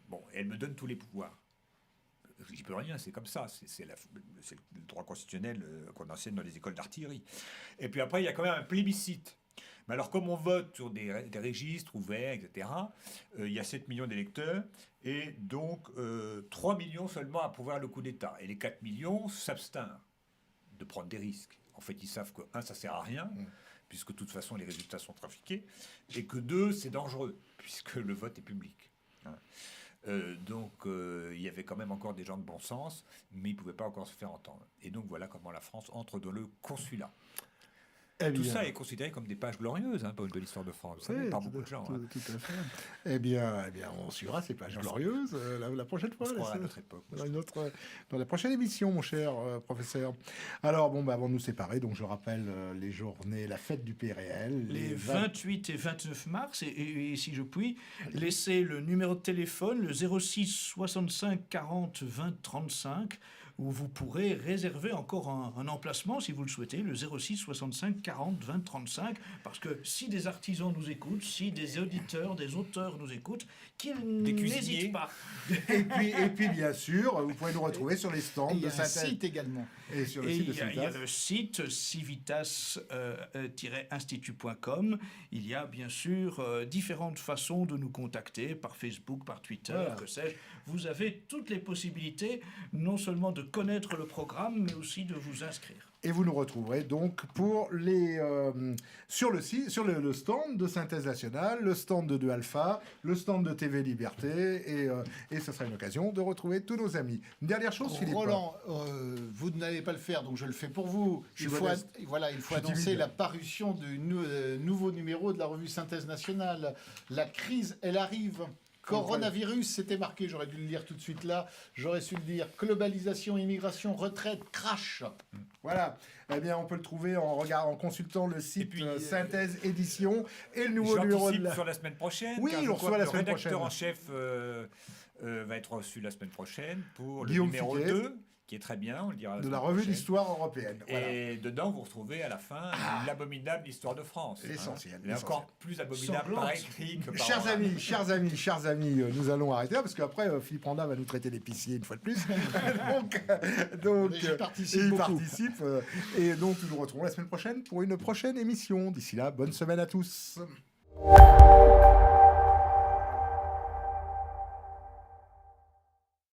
Bon, elle me donne tous les pouvoirs. J'y peux rien, c'est comme ça. C'est le droit constitutionnel qu'on enseigne dans les écoles d'artillerie. Et puis après, il y a quand même un plébiscite. Mais alors, comme on vote sur des registres ouverts, etc., il y a 7 millions d'électeurs, et donc 3 millions seulement approuvent le coup d'État. Et les 4 millions s'abstinrent de prendre des risques. En fait, ils savent que, 1, ça ne sert à rien, puisque de toute façon, les résultats sont trafiqués, et que 2, c'est dangereux, puisque le vote est public. Hein. Donc il y avait quand même encore des gens de bon sens, mais ils ne pouvaient pas encore se faire entendre. Et donc voilà comment la France entre dans le consulat. Tout ça est considéré comme des pages glorieuses de l'histoire de France, vous savez, par beaucoup de gens. Tout à fait. Eh bien, on suivra ces pages glorieuses la prochaine fois. À notre époque. Dans la prochaine émission, mon cher professeur. Alors, avant de nous séparer, donc je rappelle les journées, la fête du PRL. Les 28 et 29 mars, et si je puis, laissez le numéro de téléphone, le 06 65 40 20 35, où vous pourrez réserver encore un emplacement si vous le souhaitez, le 06 65 40 20 35, parce que si des artisans nous écoutent, si des auditeurs, des auteurs nous écoutent, qu'ils n'hésitent pas. Et puis bien sûr, vous pouvez nous retrouver sur les stands de Synthèse. Il y a un site également. Et sur le site de Synthèse. Il y a le site civitas-institut.com. Il y a bien sûr différentes façons de nous contacter, par Facebook, par Twitter, que sais-je. Vous avez toutes les possibilités, non seulement de connaître le programme, mais aussi de vous inscrire. Et vous nous retrouverez donc pour sur le stand de Synthèse Nationale, le stand de 2Alpha, le stand de TV Liberté, et ce sera une occasion de retrouver tous nos amis. Une dernière chose, Philippe. Roland, vous n'allez pas le faire, donc je le fais pour vous. Il faut annoncer la parution du nouveau numéro de la revue Synthèse Nationale. La crise, elle arrive. Coronavirus, c'était marqué, j'aurais dû le lire tout de suite là, j'aurais su le dire. Globalisation, immigration, retraite, crash. Voilà, eh bien on peut le trouver en consultant le site Synthèse Édition et le nouveau numéro de sur la semaine prochaine. Oui, on reçoit la semaine prochaine. Le rédacteur en chef va être reçu la semaine prochaine pour Guillaume le numéro Fiquet. 2. Qui est très bien, on le dira. De la revue d'histoire européenne. Et dedans, vous retrouvez à la fin l'abominable histoire de France. L'essentiel. Elle est encore plus abominable par écrit que par oral. Chers amis, nous allons arrêter là, parce qu'après, Philippe Randa va nous traiter d'épicier une fois de plus. donc il participe il beaucoup. participe. Et donc, nous nous retrouvons la semaine prochaine pour une prochaine émission. D'ici là, bonne semaine à tous.